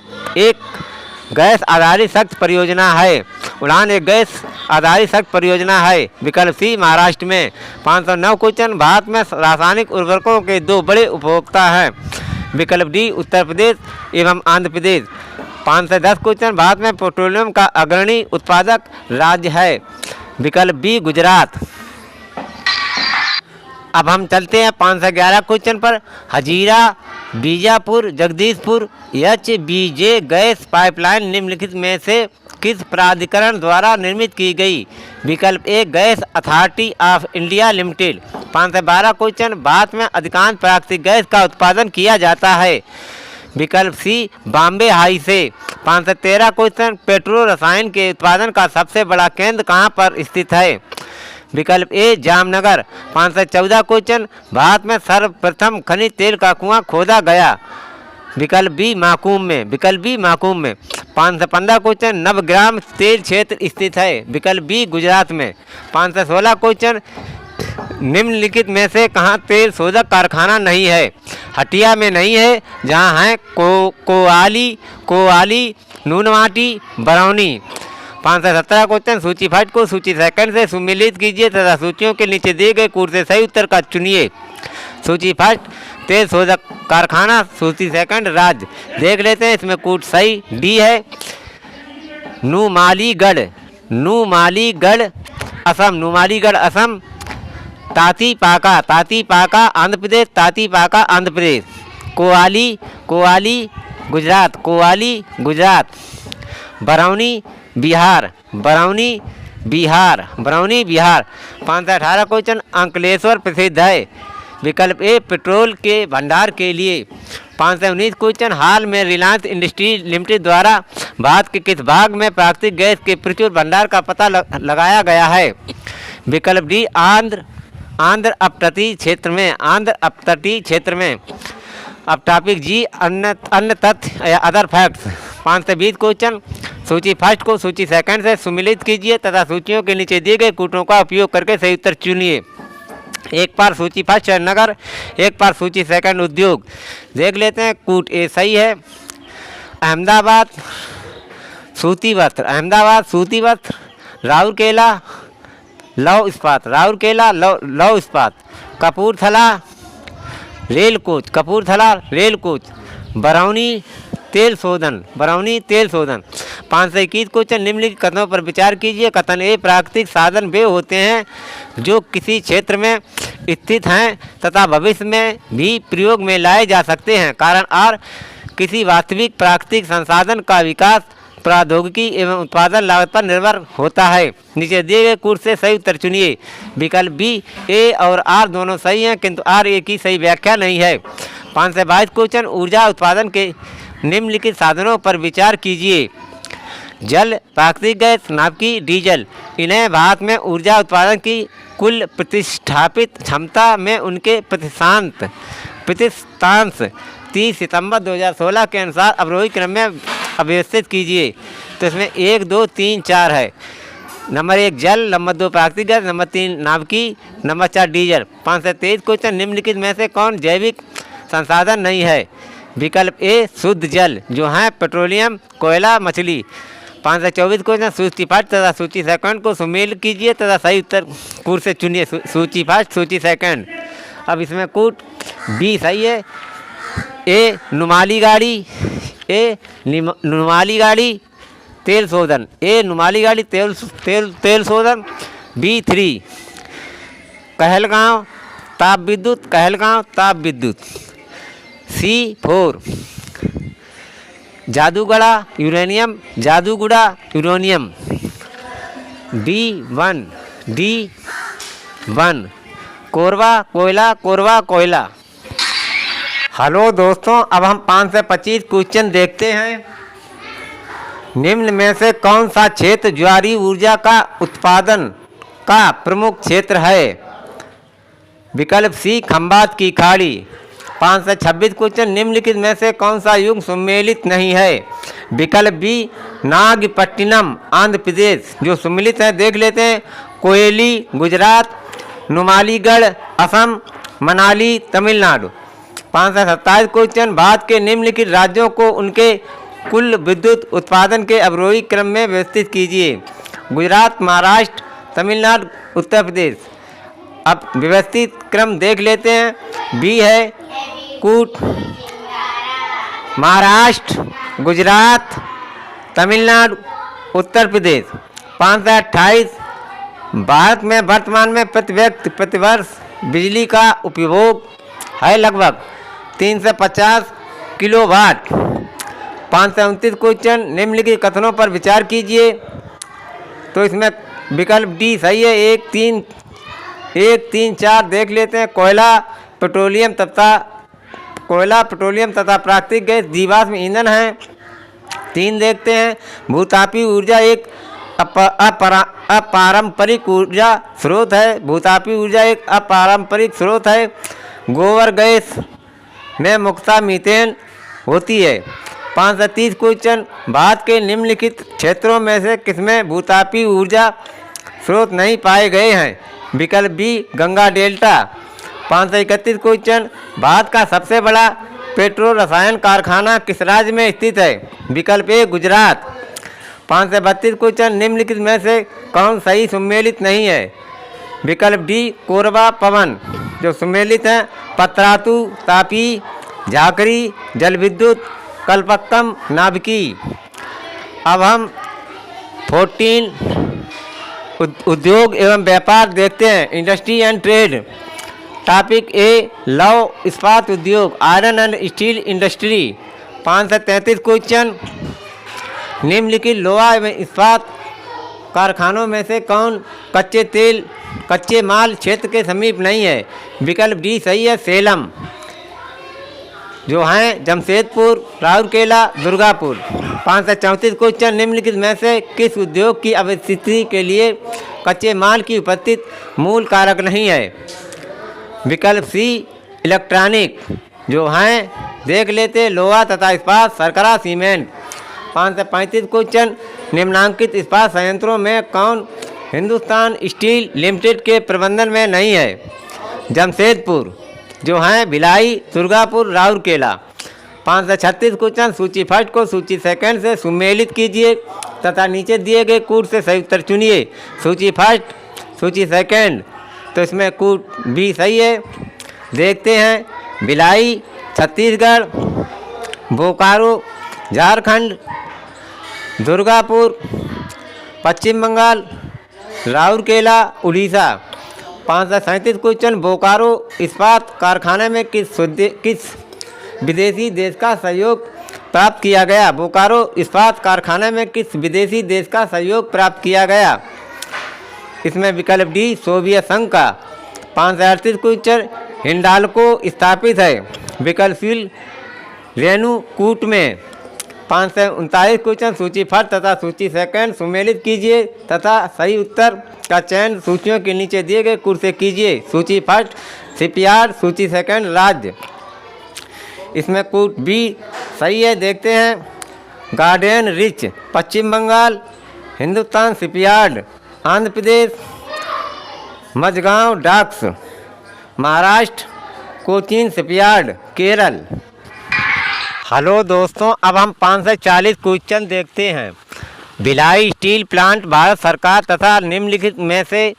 गैस आधारित सख्त परियोजना है? उड़ान एक गैस आधारित सख्त परियोजना है। विकल्प सी महाराष्ट्र में। 509 क्वेश्चन, भारत में रासायनिक उर्वरकों के दो बड़े उपभोक्ता हैं। विकल्प डी उत्तर प्रदेश एवं आंध्र प्रदेश। 510 क्वेश्चन, भारत में पेट्रोलियम का अग्रणी उत्पादक राज्य है। विकल्प बी गुजरात। अब हम चलते हैं 511 क्वेश्चन पर। Hazira, Bijapur, Jagdishpur HBJ gas pipeline निम्नलिखित में से किस प्राधिकरण द्वारा निर्मित की गई? विकल्प A gas authority of India limited. 512 question, Bharat में अधिकांश प्राकृतिक गैस का उत्पादन किया जाता है। विकल्प सी बॉम्बे हाई से। 513 क्वेश्चन, पेट्रो रसायन के उत्पादन का सबसे बड़ा केंद्र कहाँ पर स्थित है? विकल्प ए जामनगर। 514 क्वेश्चन, भारत में सर्वप्रथम खनिज तेल का कुआं खोदा गया। विकल्प बी माकूम में। विकल्प बी माकूम में। 515 क्वेश्चन, नवग्राम तेल क्षेत्र स्थित है। विकल्प बी गुजरात में। 516 क्वेश्चन, निम्नलिखित में से कहाँ तेल शोधक कारखाना नहीं है? हटिया में नहीं है, जहाँ है कोआली, नूनमाटी, बरौनी। 517 क्वेश्चन, सूची फर्स्ट को सूची सेकंड से सम्मिलित कीजिए तथा सूचियों के नीचे दिए गए कूट से सही उत्तर का चुनिए। सूची फर्स्ट तेल शोधक कारखाना, सूची सेकंड राज्य। देख लेते हैं, इसमें कूट सही डी है, नुमालीगढ़ असम। तातीपाका आंध्र प्रदेश। कोआली गुजरात। बरौनी बिहार। 518 क्वेश्चन, अंकलेश्वर प्रसिद्ध है। विकल्प ए पेट्रोल के भंडार के लिए। 519 क्वेश्चन, हाल में रिलायंस इंडस्ट्री लिमिटेड द्वारा भारत के किस भाग में प्राकृतिक गैस के प्रचुर भंडार का पता लगाया गया है? विकल्प डी आंध्र अपतटीय क्षेत्र में। अब टॉपिक जी अन्य तथ्य या अदर फैक्ट्स। 520 क्वेश्चन, सूची फर्स्ट को सूची सेकंड से सम्मिलित कीजिए तथा सूचियों के नीचे दिए गए कूटों का उपयोग करके सही उत्तर चुनिए। एक बार सूची फर्स्ट नगर, एक बार सूची सेकंड उद्योग। देख लेते हैं, कूट ए सही है, अहमदाबाद सूती वस्त्र। राउरकेला लौह इस्पात। Kapurthala rail coach. बरौनी तेल शोधन। 521 क्वेश्चन, निम्नलिखित कथनों पर विचार कीजिए। कथन ए प्राकृतिक साधन वे होते हैं जो किसी क्षेत्र में स्थित हैं तथा भविष्य में भी प्रयोग में लाए जा सकते हैं। कारण आर किसी वास्तविक प्राकृतिक संसाधन का विकास प्रौद्योगिकी एवं उत्पादन लागत पर निर्भर होता है। नीचे दिए गए कूट से सही उत्तर चुनिए। विकल्प बी ए और आर दोनों सही हैं, किंतु आर ए की सही व्याख्या नहीं है। 522 क्वेश्चन, ऊर्जा उत्पादन के निम्नलिखित साधनों पर विचार कीजिए। जल, प्राकृतिक गैस, नाभिकीय डीजल। इन्हें भारत में ऊर्जा उत्पादन की कुल प्रतिष्ठापित क्षमता में उनके प्रतिशतांश 30 सितंबर 2016 के अनुसार अवरोही क्रम में अव्यवस्थित कीजिए। तो इसमें 1, 2, 3, 4 है। नंबर 1 जल, नंबर 2 प्राकृतिक गैस, नंबर 3 नाभिकीय, नंबर 4 डीजल। 523 क्वेश्चन, निम्नलिखित में से कौन जैविक संसाधन नहीं है? विकल्प ए शुद्ध जल, जो है पेट्रोलियम, कोयला, मछली। 524 क्वेश्चन, सूची फर्स्ट तथा सूची सेकंड को सम्मिलित कीजिए तथा सही उत्तर कूट से चुनिए। सूची फर्स्ट, सूची सेकंड। अब इसमें कूट बी सही है, ए नुमाली गाड़ी तेल शोधन। तेल शोधन। B3 कहलगांव ताप विद्युत। C4 Jaduguda uranium. D1 Korba कोयला। हेलो दोस्तों, अब हम 5 से 25 क्वेश्चन देखते हैं। निम्न में से कौन सा क्षेत्र ज्वारीय ऊर्जा का उत्पादन का प्रमुख क्षेत्र है? विकल्प सी खंबात की खाड़ी। 5 से 26 क्वेश्चन, निम्नलिखित में से कौन सा युग सम्मिलित नहीं है? विकल्प बी नागपट्टिनम आंध्र प्रदेश, जो सम्मिलित है देख लेते हैं। कोयली गुजरात, नुमालीगढ़ असम, मनाली तमिलनाडु। 5 से 27 क्वेश्चन, भारत के निम्नलिखित राज्यों को उनके कुल विद्युत उत्पादन के अवरोही क्रम में व्यवस्थित कीजिए। गुजरात, महाराष्ट्र, तमिलनाडु, उत्तर प्रदेश। अब व्यवस्थित क्रम देख लेते हैं। बी है कूट, महाराष्ट्र, गुजरात, तमिलनाडु, उत्तर प्रदेश। 528 भारत में वर्तमान में प्रति व्यक्ति प्रति वर्ष बिजली का उपभोग है लगभग 350 किलोवाट। 529 क्वेश्चन निम्नलिखित कथनों पर विचार कीजिए। तो इसमें विकल्प डी सही है। 1, 3, 4 देख लेते हैं। कोयला, पेट्रोलियम तथा प्राकृतिक गैस जीवाश्म ईंधन है। 3 देखते हैं। भूतापीय ऊर्जा एक अपारंपरिक ऊर्जा स्रोत है। भूतापीय ऊर्जा एक अपारंपरिक स्रोत है। गोबर गैस में मुख्यतः मीथेन होती है। 530 क्वेश्चन भारत के निम्नलिखित क्षेत्रों में से किसमें भूतापीय ऊर्जा स्रोत नहीं पाए गए हैं? विकल्प B Ganga delta. 531 question Bharat का सबसे बड़ा पेट्रो रसायन कारखाना किस राज्य में स्थित है? विकल्प ए गुजरात। 532 क्वेश्चन निम्नलिखित में से कौन सही सुमेलित नहीं है? विकल्प डी कोरबा पवन। जो सुमेलित हैं पतरातु, तापी, झाकरी, जल विद्युत, कल्पक्कम, नाभिकी। अब हम 14 उद्योग एवं व्यापार देखते हैं। Industry and trade. टॉपिक ए लौह इस्पात उद्योग, iron and steel industry. 533 question निम्नलिखित लोहा एवं इस्पात कारखानों में से कौन कच्चे माल क्षेत्र के समीप नहीं है? विकल्प डी सही है। सेलम। जो हैं जमशेदपुर, राउरकेला, दुर्गापुर। 534 क्वेश्चन निम्नलिखित में से किस उद्योग की अवस्थिति के लिए कच्चे माल की उपस्थिति मूल कारक नहीं है? विकल्प सी इलेक्ट्रॉनिक। जो हैं देख लेते लोहा तथा इस्पात, शर्करा, सीमेंट। 535 क्वेश्चन निम्नांकित इस्पात संयंत्रों में कौन हिंदुस्तान स्टील लिमिटेड के प्रबंधन में नहीं है? जमशेदपुर। जो हैं भिलाई, दुर्गापुर, राउरकेला। 536 क्वेश्चन सूची फर्स्ट को सूची सेकंड से सुमेलित कीजिए तथा नीचे दिए गए कूट से सही उत्तर चुनिए। सूची फर्स्ट, सूची सेकंड। तो इसमें कूट बी सही है। देखते हैं। भिलाई छत्तीसगढ़, बोकारो झारखंड, दुर्गापुर पश्चिम बंगाल, राउरकेला उड़ीसा। 537 क्वेश्चन बोकारो इस्पात कारखाने में किस विदेशी देश का सहयोग प्राप्त किया गया? बोकारो इस्पात कारखाने में किस विदेशी देश का सहयोग प्राप्त किया गया? इसमें विकल्प डी सोवियत संघ का। 538 क्वेश्चन हिंडाल्को स्थापित है? विकल्प सी रेणुकूट में। 539 क्वेश्चन सूची फर्स्ट तथा सूची सेकंड सुमेलित कीजिए तथा सही उत्तर का चयन सूचियों के नीचे दिए गए कूट से कीजिए। सूची फर्स्ट शिपयार्ड, सूची सेकंड राज्य। इसमें कूट बी सही है। देखते हैं। Garden reach Paschim Bengal, Hindustan shipyard Andhra Pradesh, Mazagaon docks Maharashtra, Cochin shipyard Kerala. Hello दोस्तों, अब हम 540 क्वेश्चन देखते हैं। भिलाई स्टील प्लांट भारत सरकार तथा निम्नलिखित में से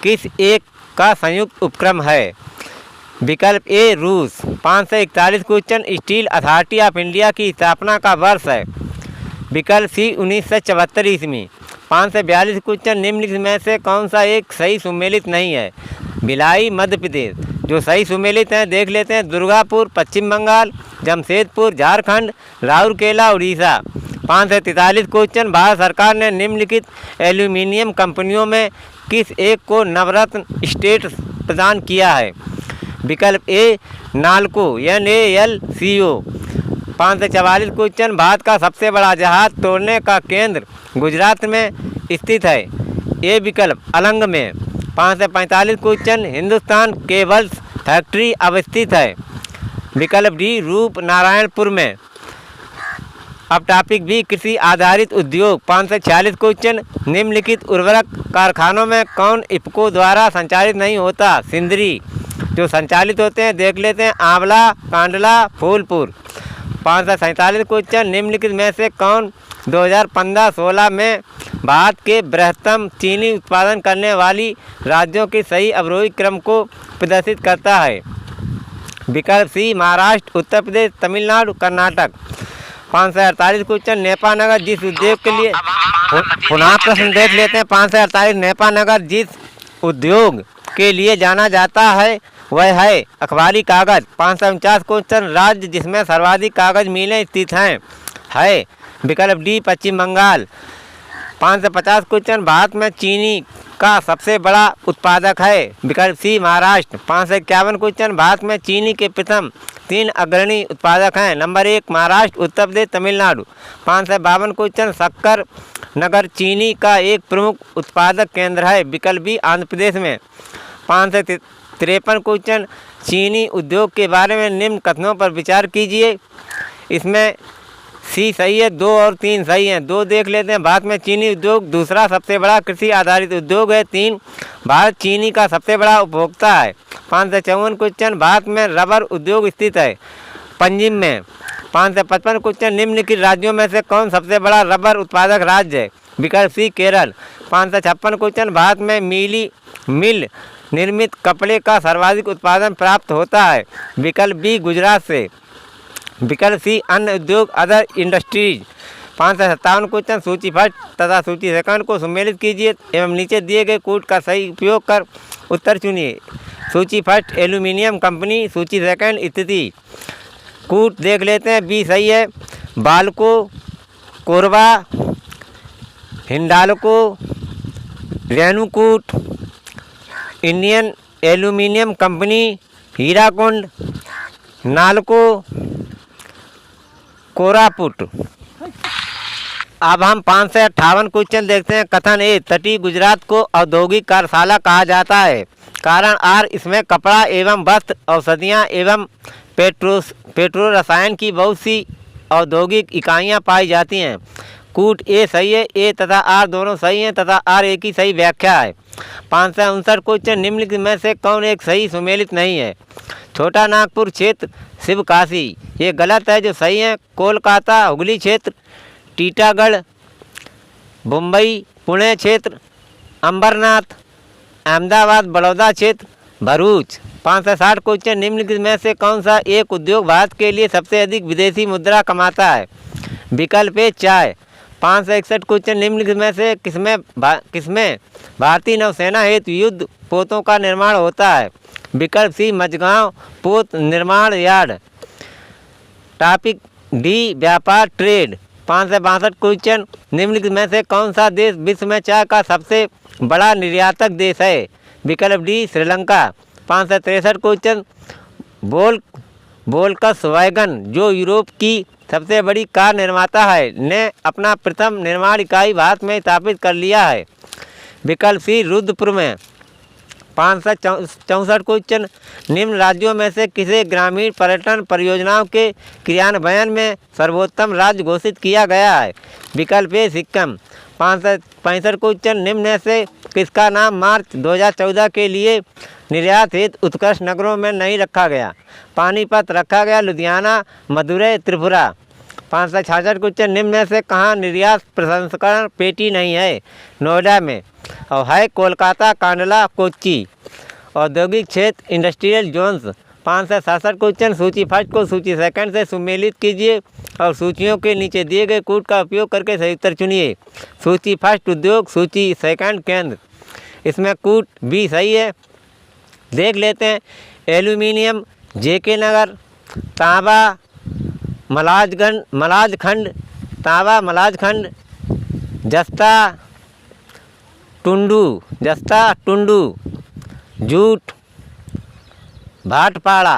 किस एक का संयुक्त उपक्रम है? विकल्प ए रूस। 541 question steel authority of India की स्थापना का वर्ष है? विकल्प सी 1974 ईस्वी। 542 क्वेश्चन निम्नलिखित में से कौन सा एक सही सुमेलित नहीं है? भिलाई मध्य प्रदेश। जो सही सुमेलित हैं देख लेते हैं। दुर्गापुर पश्चिम बंगाल, जमशेदपुर झारखंड, राउरकेला उड़ीसा। 543 क्वेश्चन भारत सरकार ने निम्नलिखित एल्यूमिनियम कंपनियों में किस एक को नवरत्न स्टेटस प्रदान किया है? विकल्प ए नाल्को NALCO। 544 क्वेश्चन भारत का सबसे बड़ा जहाज तोड़ने का केंद्र गुजरात में स्थित है? ए विकल्प अलंग में। 545 क्वेश्चन हिंदुस्तान केबल्स फैक्ट्री अवस्थित है? विकल्प डी रूप नारायणपुर में। अब टॉपिक भी कृषि आधारित उद्योग। 546 क्वेश्चन निम्नलिखित उर्वरक कारखानों में कौन इफको द्वारा संचालित नहीं होता? सिंदरी। जो संचालित होते हैं देख लेते हैं। आंवला, कांडला, फूलपुर। 547 क्वेश्चन, निम्नलिखित में से कौन 2015-16 में भारत के बृहत्तम चीनी उत्पादन करने वाली राज्यों के सही अवरोही क्रम को प्रदर्शित करता है? विकल्प सी महाराष्ट्र, उत्तर प्रदेश, तमिलनाडु, कर्नाटक। 548 क्वेश्चन, नेपानगर जिस उद्योग के लिए, पुनः प्रश्न देख लेते हैं। 548, नेपानगर जिस उद्योग के लिए जाना जाता है वह है अखबारी कागज। 549 क्वेश्चन, राज्य जिसमें सर्वाधिक कागज मिलें स्थित हैं है विकल्प डी पश्चिम बंगाल। 550 क्वेश्चन, भारत में चीनी का सबसे बड़ा उत्पादक है विकल्प सी महाराष्ट्र। 551 क्वेश्चन, भारत में चीनी के प्रथम 3 अग्रणी उत्पादक हैं, नंबर 1 महाराष्ट्र, उत्तर प्रदेश, तमिलनाडु। 552 क्वेश्चन, शक्कर नगर चीनी का एक प्रमुख उत्पादक केंद्र है विकल्प बी आंध्र प्रदेश में। 553 क्वेश्चन, चीनी उद्योग के बारे में निम्न कथनों पर विचार कीजिए। इसमें सी सही है, 2 और 3 सही हैं। 2 देख लेते हैं, भारत में चीनी उद्योग दूसरा सबसे बड़ा कृषि आधारित उद्योग है। 3, भारत चीनी का सबसे बड़ा उपभोक्ता है। 554 क्वेश्चन, भारत में रबर उद्योग स्थित है पंजिम में। 555 क्वेश्चन, निम्नलिखित राज्यों में से कौन सबसे बड़ा रबर उत्पादक राज्य है विकल्प सी केरल। 556 क्वेश्चन, भारत में मिल निर्मित कपड़े का सर्वाधिक उत्पादन प्राप्त होता है विकल्प बी गुजरात से। विकल्प सी अन्य उद्योग अदर इंडस्ट्रीज। 557 क्वेश्चन, सूची फर्स्ट तथा सूची सेकंड को सम्मिलित कीजिए एवं नीचे दिए गए कूट का सही उपयोग कर उत्तर चुनिए। सूची फर्स्ट एल्यूमिनियम कंपनी, सूची सेकंड स्थिति। कूट देख लेते हैं, बी सही है, Balco, Korba, Hindalco, Renukoot, Indian aluminium company, Hirakud, NALCO, Koraput. अब हम 558 क्वेश्चन देखते हैं। कथन ए, तटीय गुजरात को औद्योगिक कार्यशाला कहा जाता है। कारण आर, इसमें कपड़ा एवं वस्त्र, औषधियाँ एवं पेट्रो रसायन की बहुत सी औद्योगिक इकाइयाँ पाई जाती हैं। कूट ए सही है, ए तथा आर दोनों सही हैं तथा आर एक ही सही व्याख्या है। 559 क्वेश्चन, निम्नलिखित में से कौन एक सही सुमेलित नहीं है? छोटा नागपुर क्षेत्र, शिवकाशी, ये गलत है। जो सही है, कोलकाता हुगली क्षेत्र, टीटागढ़, मुंबई पुणे क्षेत्र, अंबरनाथ, अहमदाबाद बड़ौदा क्षेत्र, भरूच। 560 क्वेश्चन, निम्नलिखित में से कौन सा एक उद्योग भारत के लिए सबसे अधिक विदेशी मुद्रा कमाता है? विकल्प ए चाय। 561 क्वेश्चन, निम्नलिखित में से किसमें भारतीय नौसेना हेतु युद्ध पोतों का निर्माण होता है? विकल्प सी मझगांव पोत निर्माण यार्ड। टॉपिक डी व्यापार ट्रेड। 562 क्वेश्चन, निम्नलिखित में से कौन सा देश विश्व में चाय का सबसे बड़ा निर्यातक देश है? विकल्प डी श्रीलंका। 563 क्वेश्चन, वोल्क्सवैगन जो यूरोप की सबसे बड़ी कार निर्माता है ने अपना प्रथम निर्माण इकाई भारत में स्थापित कर लिया है। विकल्प सी रुद्रपुर में। 564 क्वेश्चन, निम्न राज्यों में से किसे ग्रामीण पर्यटन परियोजनाओं के क्रियान्वयन में सर्वोत्तम राज्य घोषित किया गया है? विकल्प ए सिक्किम। 565 क्वेश्चन, निम्न में से किसका नाम मार्च 2014 के लिए निर्यात हेतु उत्कृष्ट नगरों में नहीं रखा गया? पानीपत रखा गया, लुधियाना, मदुरै, त्रिपुरा। 566 क्वेश्चन, निम्न में से कहाँ निर्यात प्रसंस्करण पेटी नहीं है? नोएडा में, और है कोलकाता, कांडला, कोच्चि। औद्योगिक क्षेत्र इंडस्ट्रियल जोन्स। 567 क्वेश्चन, सूची फर्स्ट को सूची सेकंड से सुमेलित कीजिए और सूचियों के नीचे दिए गए कूट का उपयोग करके सही उत्तर चुनिए। सूची फर्स्ट उद्योग, सूची सेकंड केंद्र। इसमें कूट बी सही है। देख लेते हैं, एल्यूमिनियम जेके नगर, तांबा मलाजखंड, तांबा मलाजखंड, जस्ता टुंडू, जूट भाटपाड़ा।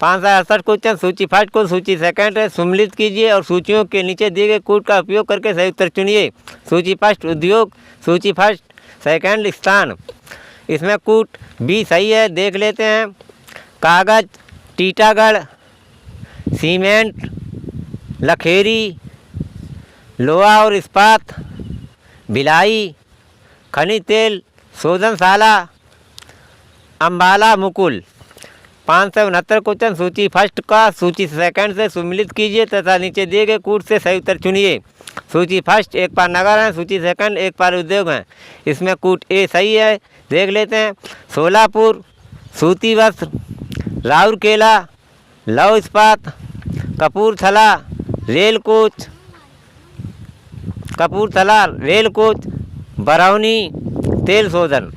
568 क्वेश्चन, सूची फर्स्ट को सूची सेकंड से सम्मिलित कीजिए और सूचियों के नीचे दिए गए कूट का उपयोग करके सही उत्तर चुनिए। सूची फर्स्ट उद्योग, सूची फर्स्ट सेकंड स्थान। इसमें कूट बी सही है। देख लेते हैं, कागज, टीटागढ़, सीमेंट, लखेरी, लोहा और इस्पात, भिलाई, खनिज तेल, शोधनशाला, अम्बाला, मुकुल। 569 क्वेश्चन सूची फर्स्ट का सूची सेकंड से सुमेलित कीजिए तथा नीचे दिए गए कूट से सही उत्तर चुनिए। सूची फर्स्ट एक पार नगर है, सूची सेकंड एक पार उद्योग है। इसमें कूट ए सही है, देख लेते हैं। सोलापुर सूती वस्त्र, राउरकेला लौह इस्पात, Kapurthala rail coach, Kapurthala rail coach, Barauni तेल शोधन।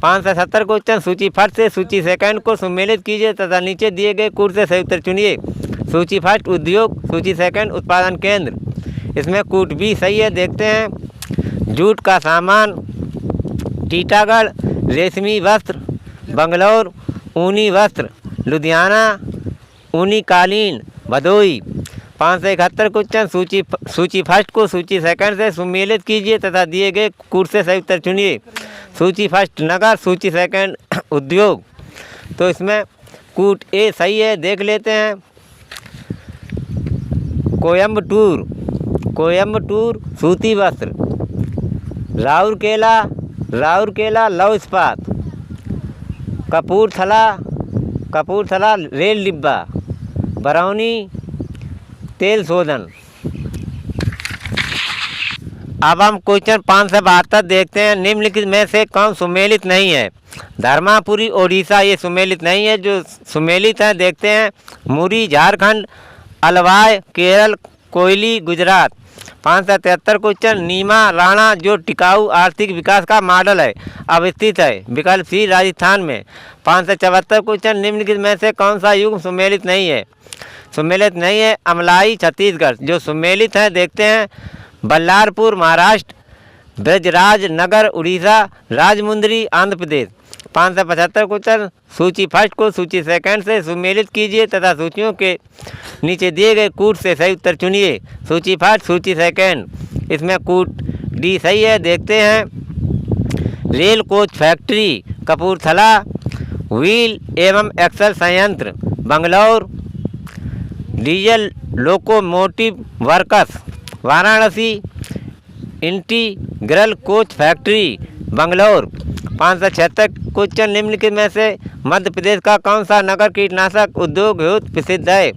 570 क्वेश्चन सूची फर्स्ट से सूची सेकंड को सुमेलित कीजिए तथा नीचे दिए गए कूट से सही उत्तर चुनिए। सूची फर्स्ट उद्योग, सूची सेकंड उत्पादन केंद्र। इसमें कूट बी सही है, देखते हैं। जूट का सामान टीटागढ़, रेशमी वस्त्र बंगलौर, ऊनी वस्त्र लुधियाना, ऊनी कालीन भदोई। 571 क्वेश्चन सूची फर्स्ट को सूची सेकंड से सुमेलित कीजिए तथा दिए गए कूट से सही उत्तर चुनिए। सूची फर्स्ट नगर, सूची सेकंड उद्योग। तो इसमें कूट ए सही है, देख लेते हैं। कोयम्बटूर, कोयम्बटूर सूती वस्त्र, राउरकेला, राउरकेला लौह इस्पात, कपूरथला, कपूरथला रेल डिब्बा, बरौनी तेल शोधन। अब हम क्वेश्चन 572 देखते हैं। निम्नलिखित में से कौन सुमेलित नहीं है? धर्मापुरी ओडिशा ये सुमेलित नहीं है। जो सुमेलित है देखते हैं। मुरी झारखंड, अलवाय केरल, कोयली गुजरात। 573 क्वेश्चन नीमा राणा जो टिकाऊ आर्थिक विकास का मॉडल है अवस्थित है विकल्प सी राजस्थान में। 574 क्वेश्चन निम्नलिखित में से कौन सा युग सुमेलित नहीं है? सुमेलित नहीं है अमलाई छत्तीसगढ़। जो सुमेलित है देखते हैं। बल्लारपुर महाराष्ट्र, ब्रजराज नगर उड़ीसा, राजमुंदरी आंध्र प्रदेश। 575 क्वेश्चन सूची फर्स्ट को सूची सेकंड से सुमेलित कीजिए तथा सूचियों के नीचे दिए गए कूट से सही उत्तर चुनिए। सूची फर्स्ट, सूची सेकंड। इसमें कूट डी सही है, देखते हैं। Rail coach factory Kapurthala, wheel एवं एक्सल संयंत्र Bangalore, diesel locomotive works Varanasi, integral coach factory Bangalore. 576 question निम्नलिखित में से मध्य प्रदेश का कौन सा नगर कीटनाशक उद्योग हेतु प्रसिद्ध है?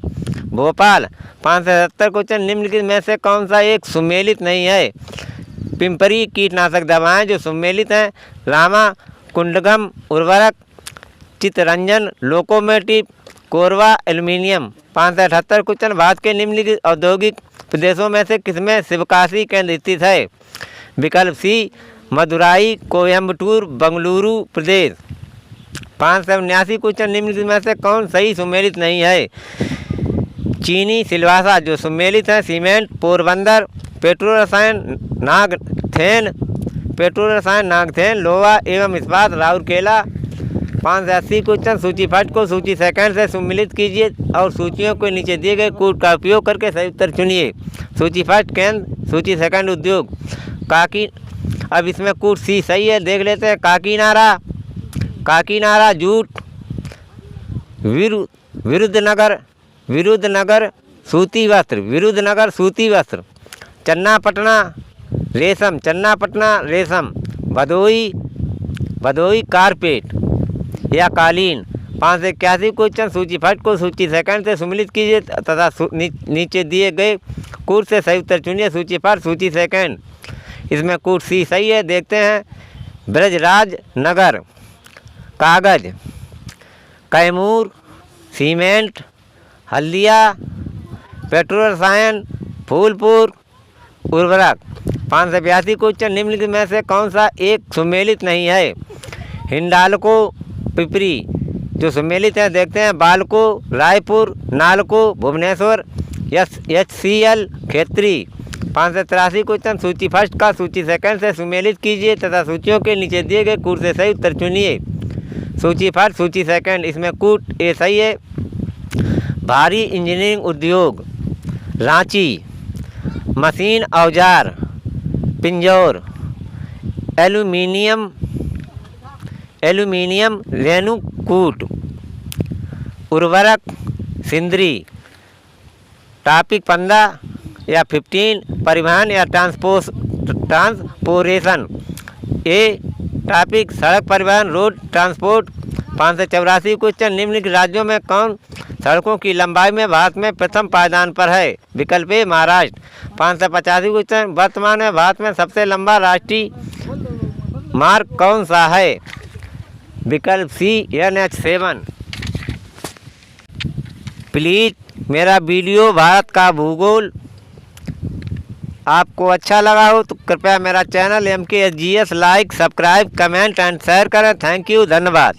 भोपाल। 577 क्वेश्चन निम्नलिखित में से कौन सा एक सुमेलित नहीं है? पिंपरी कीटनाशक दवाएं जो सुमेलित हैं। रामा कुंडगम उर्वरक, Chittaranjan locomotive, Korba aluminium. 578 question Bharat के निम्नलिखित औद्योगिक प्रदेशों में से किसमें शिवकाशी केंद्र स्थित है? विकल्प सी मदुराई, कोयम्बटूर, बंगलुरु प्रदेश। 579 क्वेश्चन निम्नलिखित में से कौन सही सुमेलित नहीं है? चीनी सिलवासा जो सुमेलित है। सीमेंट पोरबंदर, पेट्रो रसायन नागथेन, पेट्रो रसायन नागथेन, लोहा एवं इस्पात राउरकेला। 580 क्वेश्चन सूची फर्स्ट को सूची सेकंड से सुमेलित कीजिए और सूचियों के नीचे दिए गए कूट का उपयोग करके सही उत्तर चुनिए। सूची फर्स्ट केंद्र, सूची सेकंड उद्योग। काकी, अब इसमें कूट सी सही है, देख लेते हैं। काकीनारा, काकीनारा जूट, विरुद्धनगर, विरुद्धनगर सूती वस्त्र, विरुद्धनगर सूती वस्त्र। चन्नापटना रेशम, चन्नापटना रेशम। भदोई, भदोई कारपेट या कालीन। 581 क्वेश्चन सूची फर्स्ट को सूची सेकंड से सुमेलित कीजिए तथा नीचे दिए गए कूट से सही उत्तर चुनिए। सूची फर्स्ट, सूची सेकंड। इसमें कूट सी सही है, देखते हैं। ब्रजराज नगर कागज, कैमूर सीमेंट, हल्दिया पेट्रो रसायन, फूलपुर उर्वरक। 582 क्वेश्चन निम्नलिखित में से कौन सा एक सुमेलित नहीं है? हिंडाल्को पिपरी जो सुमेलित है, देखते हैं। बाल्को रायपुर, नालको भुवनेश्वर, HCL खेत्री। 583 क्वेश्चन सूची फर्स्ट का सूची सेकंड से सुमेलित कीजिए तथा सूचियों के नीचे दिए गए कूट से सही उत्तर चुनिए। सूची फर्स्ट, सूची सेकंड। इसमें कूट ए सही है। भारी इंजीनियरिंग उद्योग रांची, मशीन औजार पिंजौर, एल्यूमिनियम, एल्यूमिनियम रेणुकूट, उर्वरक सिंदरी। टॉपिक 15 या 15 परिवहन या ट्रांसपोरेशन। ए टॉपिक सड़क परिवहन रोड ट्रांसपोर्ट, 584 क्वेश्चन, निम्नलिखित राज्यों में कौन सड़कों की लंबाई में भारत में प्रथम पायदान पर है? विकल्प ए महाराष्ट्र। 585 क्वेश्चन, वर्तमान में भारत में सबसे लंबा राष्ट्रीय मार्ग कौन सा है? विकल्प सी NH7। प्लीज़ मेरा वीडियो भारत का भूगोल आपको अच्छा लगा हो तो कृपया मेरा channel MKSGS like, subscribe, comment and share करें। थैंक यू, धन्यवाद।